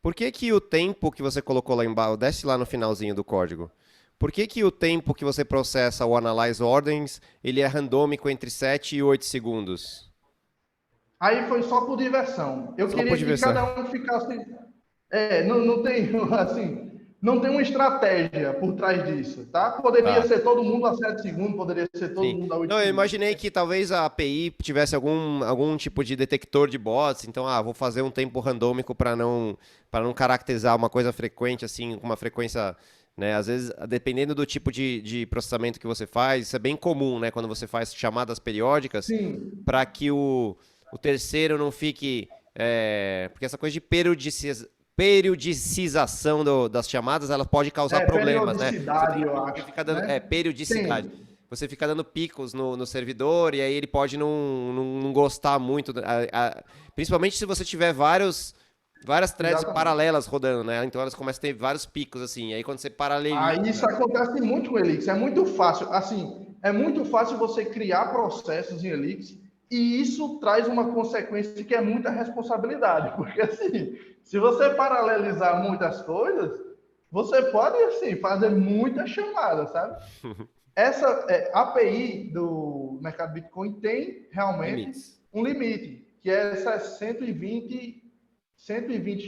Por que que o tempo que você colocou lá embaixo, desce lá no finalzinho do código, por que que o tempo que você processa o Analyze Ordens, ele é randômico entre 7 e 8 segundos? Aí foi só por diversão. Eu Só queria por que diversão. cada um ficasse... não tem, assim, não tem uma estratégia por trás disso, tá? Poderia Tá. ser todo mundo a 7 segundos, poderia ser todo Sim. mundo a 8 Não, eu segundos. imaginei que talvez a API tivesse algum tipo de detector de bots, então, vou fazer um tempo randômico para não caracterizar uma coisa frequente, assim, com uma frequência, né? Às vezes, dependendo do tipo de processamento que você faz, isso é bem comum, né? Quando você faz chamadas periódicas, Sim, para que o terceiro não fique. Porque essa coisa de periodicização das chamadas, ela pode causar problemas, né? Você periodicidade, eu você acho, fica dando. né? Periodicidade. Sim, Você fica dando picos no servidor e aí ele pode não gostar muito. Principalmente se você tiver várias threads exatamente. paralelas rodando, né? Então elas começam a ter vários picos assim. E aí quando você Aí isso paraleliza. acontece muito com Elix, é muito fácil. Assim, é muito fácil você criar processos em Elix e isso traz uma consequência que é muita responsabilidade, porque assim, se você paralelizar muitas coisas, você pode assim fazer muitas chamadas, sabe? Essa API do mercado Bitcoin tem realmente Limites. um limite, que é essas 120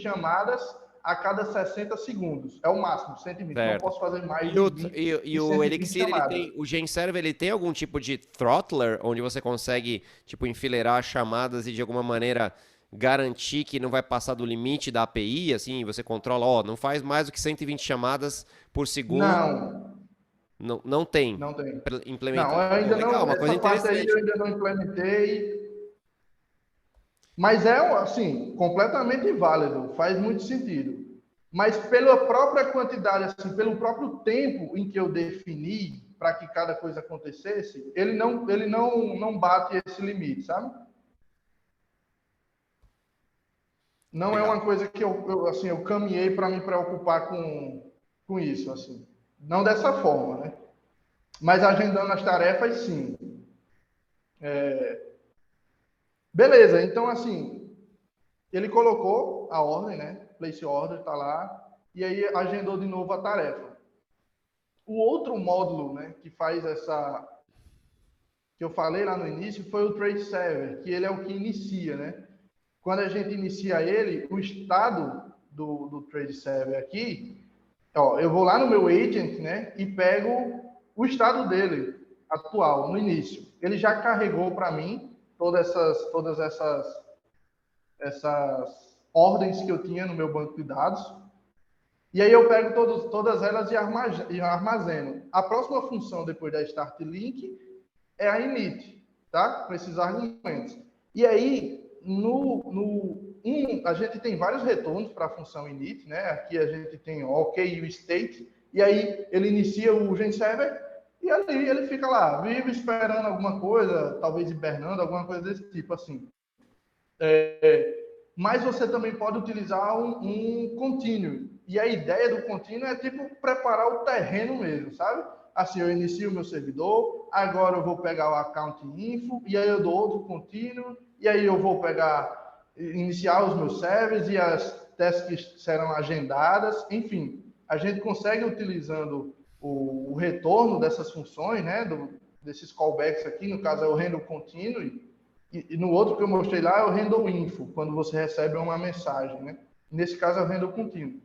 chamadas a cada 60 segundos. É o máximo, 120. Não Certo. posso fazer mais E de o, 20 e de o 120 Elixir, ele chamadas. tem, o GenServer, ele tem algum tipo de throttler, onde você consegue, tipo, enfileirar chamadas e de alguma maneira garantir que não vai passar do limite da API, assim, você controla, não faz mais do que 120 chamadas por segundo, Não, não, não tem não tem. Não, implementado. eu Pô, ainda legal, não, uma coisa essa parte aí eu interessante. ainda não implementei, mas é assim, completamente válido, faz muito sentido. Mas pela própria quantidade, assim, pelo próprio tempo em que eu defini para que cada coisa acontecesse, ele não bate esse limite, sabe? Não é Legal. uma coisa que assim, eu caminhei para me preocupar com isso, assim. Não dessa forma, né? Mas agendando as tarefas, sim. Beleza, então assim, ele colocou a ordem, né? Place order, tá lá, e aí agendou de novo a tarefa. O outro módulo, né, que faz essa, que eu falei lá no início, foi o Trade Server, que ele é o que inicia, né? Quando a gente inicia ele, o estado do Trade Server aqui, eu vou lá no meu agent, né, e pego o estado dele atual, no início. Ele já carregou para mim todas essas ordens que eu tinha no meu banco de dados. E aí eu pego todas elas e armazeno. A próxima função depois da start link é a init, tá? Com esses argumentos. E aí, a gente tem vários retornos para a função init, né? Aqui a gente tem OK e o state, e aí ele inicia o GenServer e ali ele fica lá, vive esperando alguma coisa, talvez hibernando, alguma coisa desse tipo, assim. Mas você também pode utilizar um contínuo. E a ideia do contínuo é tipo preparar o terreno mesmo, sabe? Assim, eu inicio o meu servidor, agora eu vou pegar o account info, e aí eu dou outro contínuo, e aí eu vou iniciar os meus servers e as tasks serão agendadas. Enfim, a gente consegue utilizando o retorno dessas funções, né? Desses callbacks aqui, no caso é o handle contínuo, e no outro que eu mostrei lá é o handle info, quando você recebe uma mensagem, né? Nesse caso é o handle contínuo.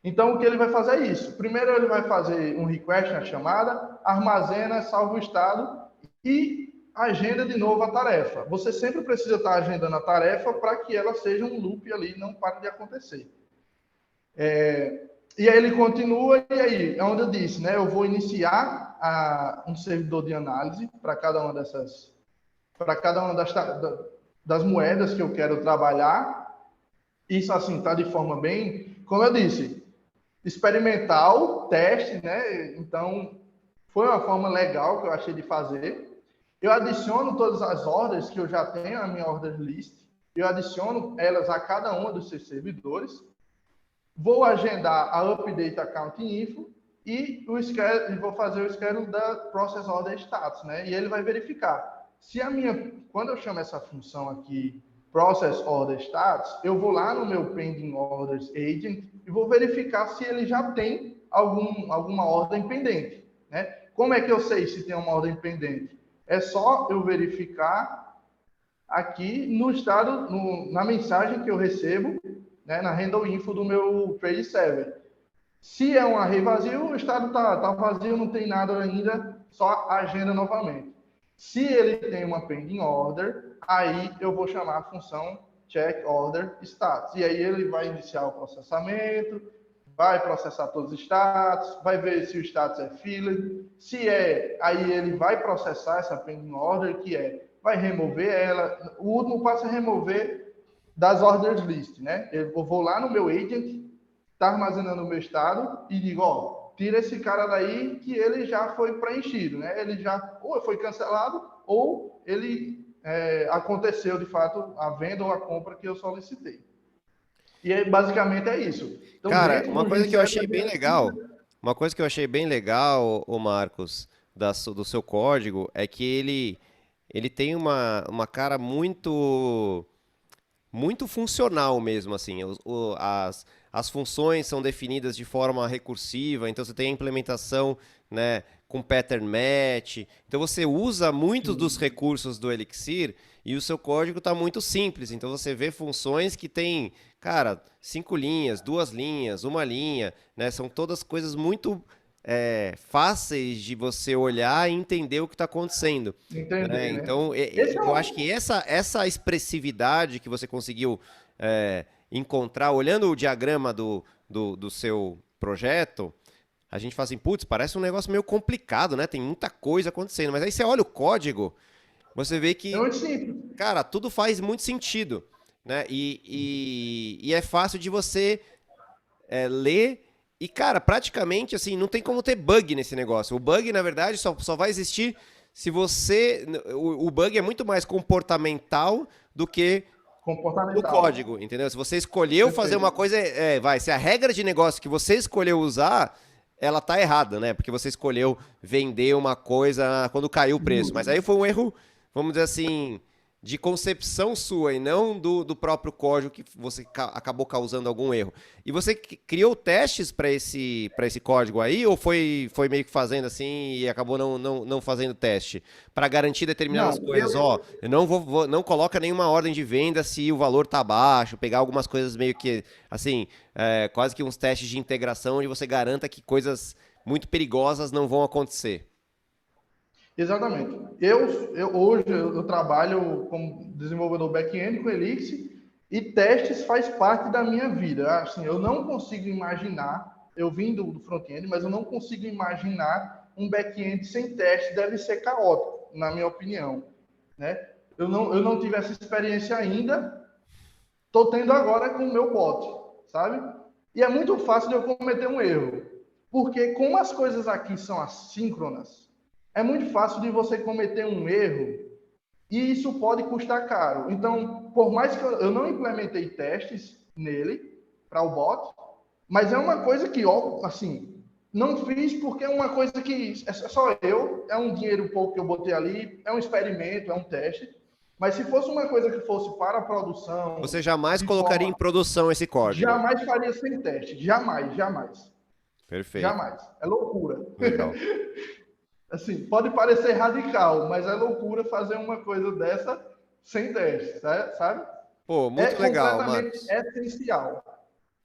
Então, o que ele vai fazer é isso. Primeiro, ele vai fazer um request na chamada, armazena, salva o estado e agenda de novo a tarefa. Você sempre precisa estar agendando a tarefa para que ela seja um loop ali, não pare de acontecer. E aí ele continua, e aí, é onde eu disse, né? Eu vou iniciar um servidor de análise para cada uma das moedas que eu quero trabalhar. Isso, assim, está de forma bem, como eu disse, experimental, teste, né? Então, foi uma forma legal que eu achei de fazer. Eu adiciono todas as ordens que eu já tenho na minha order list, eu adiciono elas a cada uma dos seus servidores, vou agendar a update account info e vou fazer o schedule da process order status, né? E ele vai verificar se quando eu chamo essa função aqui process order status, eu vou lá no meu pending orders agent e vou verificar se ele já tem alguma ordem pendente, né? Como é que eu sei se tem uma ordem pendente? É só eu verificar aqui no estado, na mensagem que eu recebo, né, na handle info do meu trade server. Se é um array vazio, o estado tá vazio, não tem nada ainda, só agenda novamente. Se ele tem uma pending order, aí eu vou chamar a função check order status. E aí ele vai iniciar o processamento, vai processar todos os status, vai ver se o status é filled. Se é, aí ele vai processar essa pending order, vai remover ela. O último passo é remover das orders list, né? Eu vou lá no meu agent, está armazenando o meu estado e digo, ó, tira esse cara daí que ele já foi preenchido, né? Ele já ou foi cancelado ou ele aconteceu de fato a venda ou a compra que eu solicitei. E aí, basicamente é isso. Então, Cara, dentro uma do coisa que eu G7 achei bem legal, uma coisa que eu achei bem legal, o Marcos, do seu código, é que ele tem uma cara muito funcional mesmo, assim. As funções são definidas de forma recursiva, então você tem a implementação, né, com pattern match. Então você usa muitos dos sim, recursos do Elixir e o seu código está muito simples. Então você vê funções que tem, cara, 5 linhas, 2 linhas, uma linha, né? São todas coisas muito fáceis de você olhar e entender o que está acontecendo, né? entender, né? Então, Esse é eu acho um, que essa expressividade que você conseguiu encontrar, olhando o diagrama do seu projeto, a gente fala assim, putz, parece um negócio meio complicado, né? Tem muita coisa acontecendo. Mas aí você olha o código, você vê é que, muito simples. cara, tudo faz muito sentido, né? E é fácil de você ler. E, cara, praticamente, assim, não tem como ter bug nesse negócio. O bug, na verdade, só vai existir se você. O bug é muito mais comportamental do que do Comportamental. código, entendeu? Se você escolheu fazer uma Perfeito. coisa, se a regra de negócio que você escolheu usar, ela tá errada, né? Porque você escolheu vender uma coisa quando caiu o preço. Mas Justo. aí foi um erro, vamos dizer assim, de concepção sua e não do próprio código que você acabou causando algum erro. E você criou testes para esse código aí, ou foi meio que fazendo assim e acabou não fazendo teste? Para garantir determinadas Não, coisas, ó, eu não não coloca nenhuma ordem de venda se o valor tá baixo, pegar algumas coisas meio que, assim, quase que uns testes de integração onde você garanta que coisas muito perigosas não vão acontecer. exatamente. Hoje eu trabalho como desenvolvedor back-end com Elixir e testes faz parte da minha vida. Assim, eu não consigo imaginar, eu vim do front-end, mas eu não consigo imaginar um back-end sem teste, deve ser caótico, na minha opinião, né? Eu não tive essa experiência ainda, estou tendo agora com o meu bot, sabe? E é muito fácil de eu cometer um erro, porque como as coisas aqui são assíncronas, é muito fácil de você cometer um erro e isso pode custar caro. Então, por mais que eu não implementei testes nele para o bot, mas é uma coisa que, ó, assim, não fiz porque é uma coisa que é só eu, é um dinheiro pouco que eu botei ali, é um experimento, é um teste. Mas se fosse uma coisa que fosse para a produção, Você jamais de colocaria em forma. produção esse código. Jamais faria sem teste. Jamais, jamais. Perfeito. Jamais. É loucura. Legal. Assim, pode parecer radical, mas é loucura fazer uma coisa dessa sem teste, sabe? Pô, É muito legal, completamente Marcos. essencial.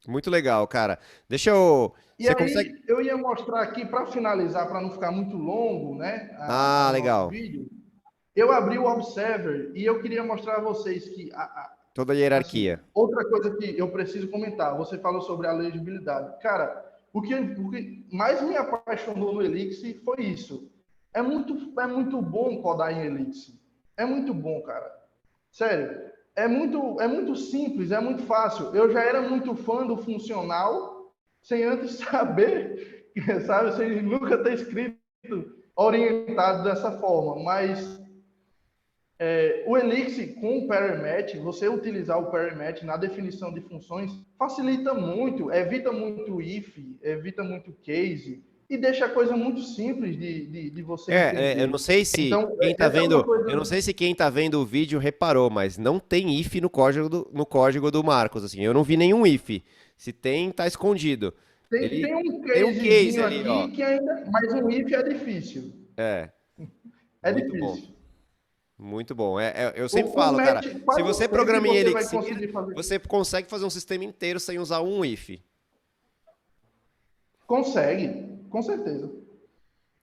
Muito legal, cara. Deixa eu. E Você consegue. aí, eu ia mostrar aqui, para finalizar, para não ficar muito longo, né, Ah, o nosso legal. vídeo, eu abri o Observer e eu queria mostrar a vocês que, Toda a assim, hierarquia. outra coisa que eu preciso comentar, você falou sobre a legibilidade. Cara, o que mais me apaixonou no Elixir foi isso. É muito bom codar em Elixir. É muito bom, cara. Sério. É muito simples, é muito fácil. Eu já era muito fã do funcional, sem antes saber, sabe, sem nunca ter escrito orientado dessa forma. Mas o Elixir com o Pair Match, você utilizar o Pair Match na definição de funções, facilita muito, evita muito if, evita muito case, e deixa a coisa muito simples de você Eu não entender. sei se Então, quem tá essa é uma vendo, eu não coisa. sei se quem tá vendo o vídeo reparou, mas não tem if no código do Marcos, assim. Eu não vi nenhum if. Se tem, tá escondido. Tem Ele um tem um case casezinho ali, ó. aqui que ainda. Mas um if é difícil. É, É muito bom. difícil. Muito bom. Eu sempre O falo, cara, match, se quase você sempre programa em você vai Elixir, conseguir fazer. você consegue fazer um sistema inteiro sem usar um if. Consegue, com certeza.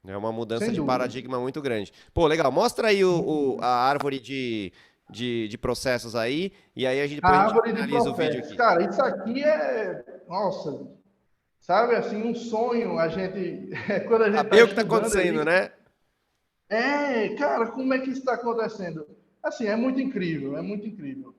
É uma mudança Sem de dúvida. paradigma muito grande. Pô, legal. Mostra aí Muito bom. a árvore de processos aí, e aí A depois a gente árvore de finaliza o vídeo processos. aqui. Cara, isso aqui é. Nossa, sabe assim, um sonho. A gente. Quando a gente está Saber o que está estudando acontecendo, ali. né? Cara, como é que isso está acontecendo? Assim, é muito incrível, é muito incrível.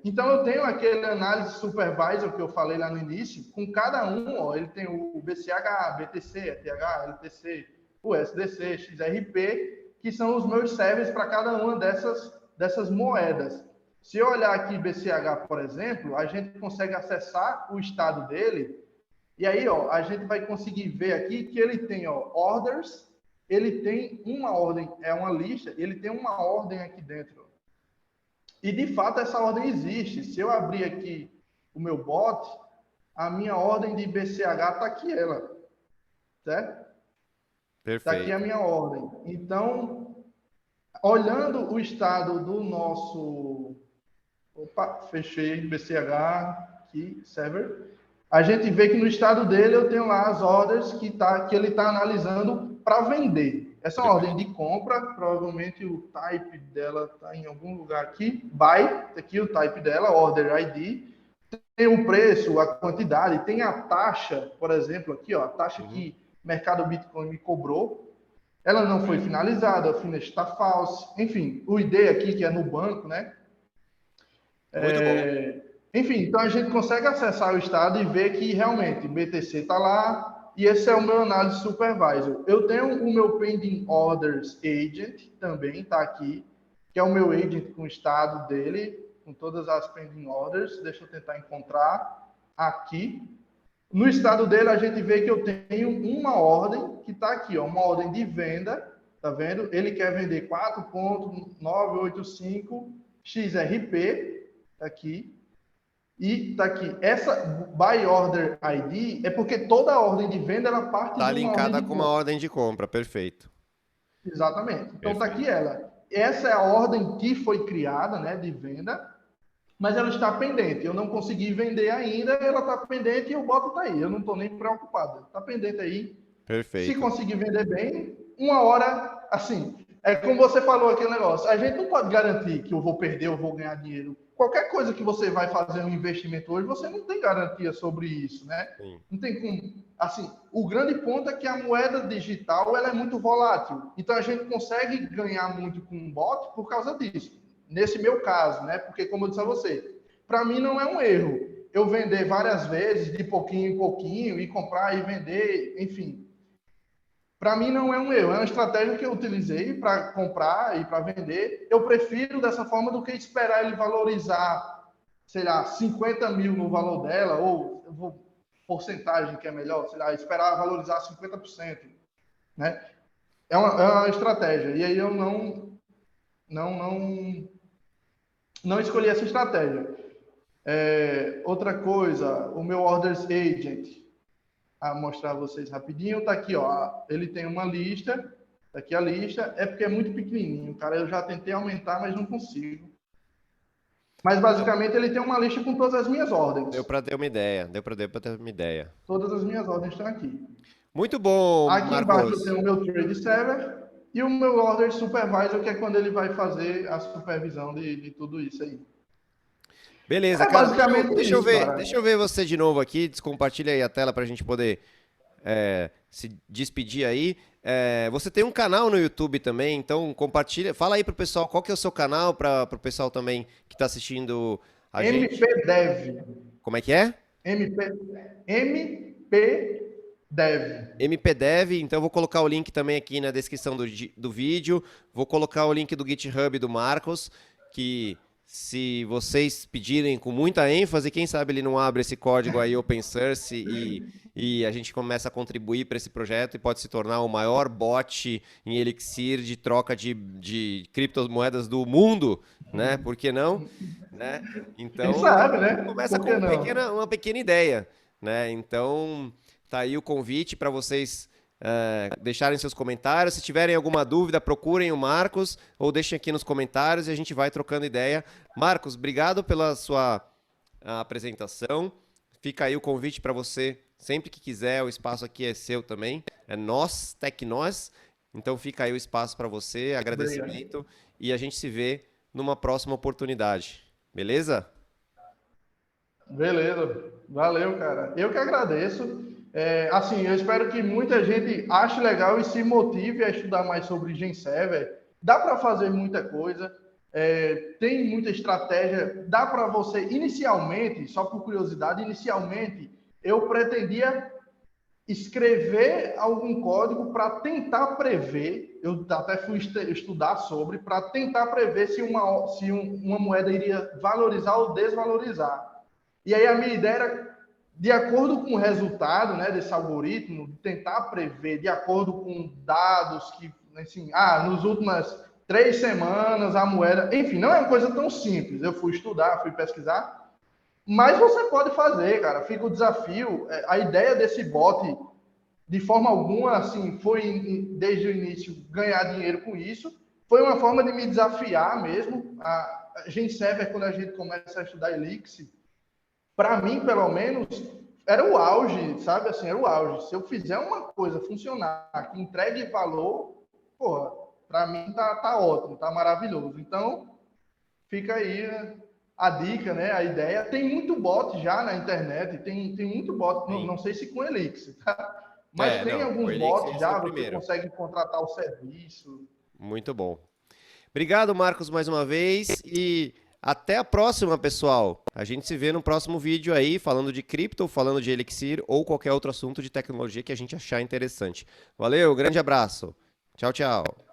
Então, eu tenho aquele análise supervisor que eu falei lá no início, com cada um, ó, ele tem o BCH, BTC, ETH, LTC, o SDC, XRP, que são os meus servers para cada uma dessas moedas. Se eu olhar aqui BCH, por exemplo, a gente consegue acessar o estado dele, e aí, ó, a gente vai conseguir ver aqui que ele tem, ó, orders, ele tem uma ordem, é uma lista, ele tem uma ordem aqui dentro. E, de fato, essa ordem existe. Se eu abrir aqui o meu bot, a minha ordem de BCH está aqui, ela. Certo? Está aqui a Perfeito. minha ordem. Então, olhando o estado do nosso... Opa, fechei BCH aqui, server. A gente vê que no estado dele eu tenho lá as ordens que ele está analisando para vender. Essa é uma ordem de compra, provavelmente o type dela está em algum lugar aqui. Buy, aqui o type dela, order ID. Tem o preço, a quantidade, tem a taxa, por exemplo, aqui, ó, a taxa que o mercado Bitcoin me cobrou. Ela não foi finalizada, a finish está false. Enfim, o ID aqui, que é no banco, né? Muito bom. Enfim, então a gente consegue acessar o estado e ver que realmente BTC está lá, e esse é o meu análise supervisor. Eu tenho o meu pending orders agent também, está aqui, que é o meu agent com o estado dele, com todas as pending orders. Deixa eu tentar encontrar aqui. No estado dele, a gente vê que eu tenho uma ordem que está aqui, ó, uma ordem de venda, tá vendo? Ele quer vender 4.985 XRP, tá aqui. E tá aqui, essa Buy Order ID é porque toda ordem de venda ela parte Tá de uma ordem linkada de com uma compra. ordem de compra, perfeito. Exatamente. Então tá aqui Perfeito. ela. Essa é a ordem que foi criada, né, de venda, mas ela está pendente. Eu não consegui vender ainda, ela está pendente e o boto tá aí. Eu não estou nem preocupado. Está pendente aí. Se Perfeito. conseguir vender bem, uma hora, assim, é como você falou aquele negócio, a gente não pode garantir que eu vou perder ou vou ganhar dinheiro. Qualquer coisa que você vai fazer um investimento hoje, você não tem garantia sobre isso, né? Sim. Não tem como. Assim, o grande ponto é que a moeda digital ela é muito volátil. Então a gente consegue ganhar muito com um bot por causa disso. Nesse meu caso, né? Porque como eu disse a você, para mim não é um erro eu vender várias vezes, de pouquinho em pouquinho, e comprar e vender, enfim. Para mim não é um erro, é uma estratégia que eu utilizei para comprar e para vender. Eu prefiro dessa forma do que esperar ele valorizar, sei lá, 50 mil no valor dela, ou porcentagem que é melhor, sei lá, esperar valorizar 50%, né? É uma estratégia. E aí eu não escolhi essa estratégia. Outra coisa, o meu Orders Agent, a mostrar a vocês rapidinho, tá aqui, ó, ele tem uma lista, tá aqui a lista, é porque é muito pequenininho, cara, eu já tentei aumentar, mas não consigo. Mas basicamente ele tem uma lista com todas as minhas Deu ordens. para ter uma ideia. Deu para ter uma ideia. Todas as minhas ordens estão aqui. Muito bom, Aqui embaixo eu Marcos. tenho o meu trade server E o meu order supervisor, que é quando ele vai fazer a supervisão de tudo isso aí. Beleza, É cara, basicamente isso, cara. deixa eu ver você de novo aqui, descompartilha aí a tela pra gente poder se despedir aí. Você tem um canal no YouTube também, então compartilha, fala aí pro pessoal qual que é o seu canal, para o pessoal também que tá assistindo a gente. MPDev. Como é que é? MPDev. MPDev, então eu vou colocar o link também aqui na descrição do vídeo, vou colocar o link do GitHub do Marcos, que se vocês pedirem com muita ênfase, quem sabe ele não abre esse código aí open source e a gente começa a contribuir para esse projeto e pode se tornar o maior bot em Elixir de troca de criptomoedas do mundo, né? Por que não? Né? Quem Então, sabe, né? começa Por com que não? uma pequena ideia, né? Então, tá aí o convite para vocês deixarem seus comentários. Se tiverem alguma dúvida, procurem o Marcos ou deixem aqui nos comentários e a gente vai trocando ideia. Marcos, obrigado pela sua apresentação. Fica aí o convite para você, sempre que quiser, o espaço aqui é seu também. É nós, Tecnós. Então fica aí o espaço para você, agradecimento Obrigado. e a gente se vê numa próxima oportunidade. Beleza? Beleza. Valeu, cara. Eu que agradeço. Assim, eu espero que muita gente ache legal e se motive a estudar mais sobre Genserver. Dá para fazer muita coisa, tem muita estratégia. Dá para você, inicialmente, só por curiosidade, inicialmente, eu pretendia escrever algum código para tentar prever, eu até fui estudar sobre, para tentar prever se uma moeda iria valorizar ou desvalorizar. E aí a minha ideia era, de acordo com o resultado, né, desse algoritmo, tentar prever, de acordo com dados que, assim, nos últimas 3 semanas a moeda... Enfim, não é uma coisa tão simples. Eu fui estudar, fui pesquisar, mas você pode fazer, cara. Fica o desafio. A ideia desse bot, de forma alguma, assim, foi, desde o início, ganhar dinheiro com isso. Foi uma forma de me desafiar mesmo. A gente serve quando a gente começa a estudar Elixir, para mim, pelo menos, era o auge, sabe? Assim, era o auge. Se eu fizer uma coisa funcionar, que entregue valor, porra, para mim tá ótimo, tá maravilhoso. Então, fica aí, né, a dica, né? A ideia. Tem muito bot já na internet, tem muito bot, Sim. não sei se com Elixir, tá? Mas tem Não, o alguns Elixir bots esse é o já, você primeiro. consegue contratar o serviço. Muito bom. Obrigado, Marcos, mais uma vez e até a próxima, pessoal. A gente se vê no próximo vídeo aí, falando de cripto, falando de Elixir ou qualquer outro assunto de tecnologia que a gente achar interessante. Valeu, grande abraço. Tchau, tchau.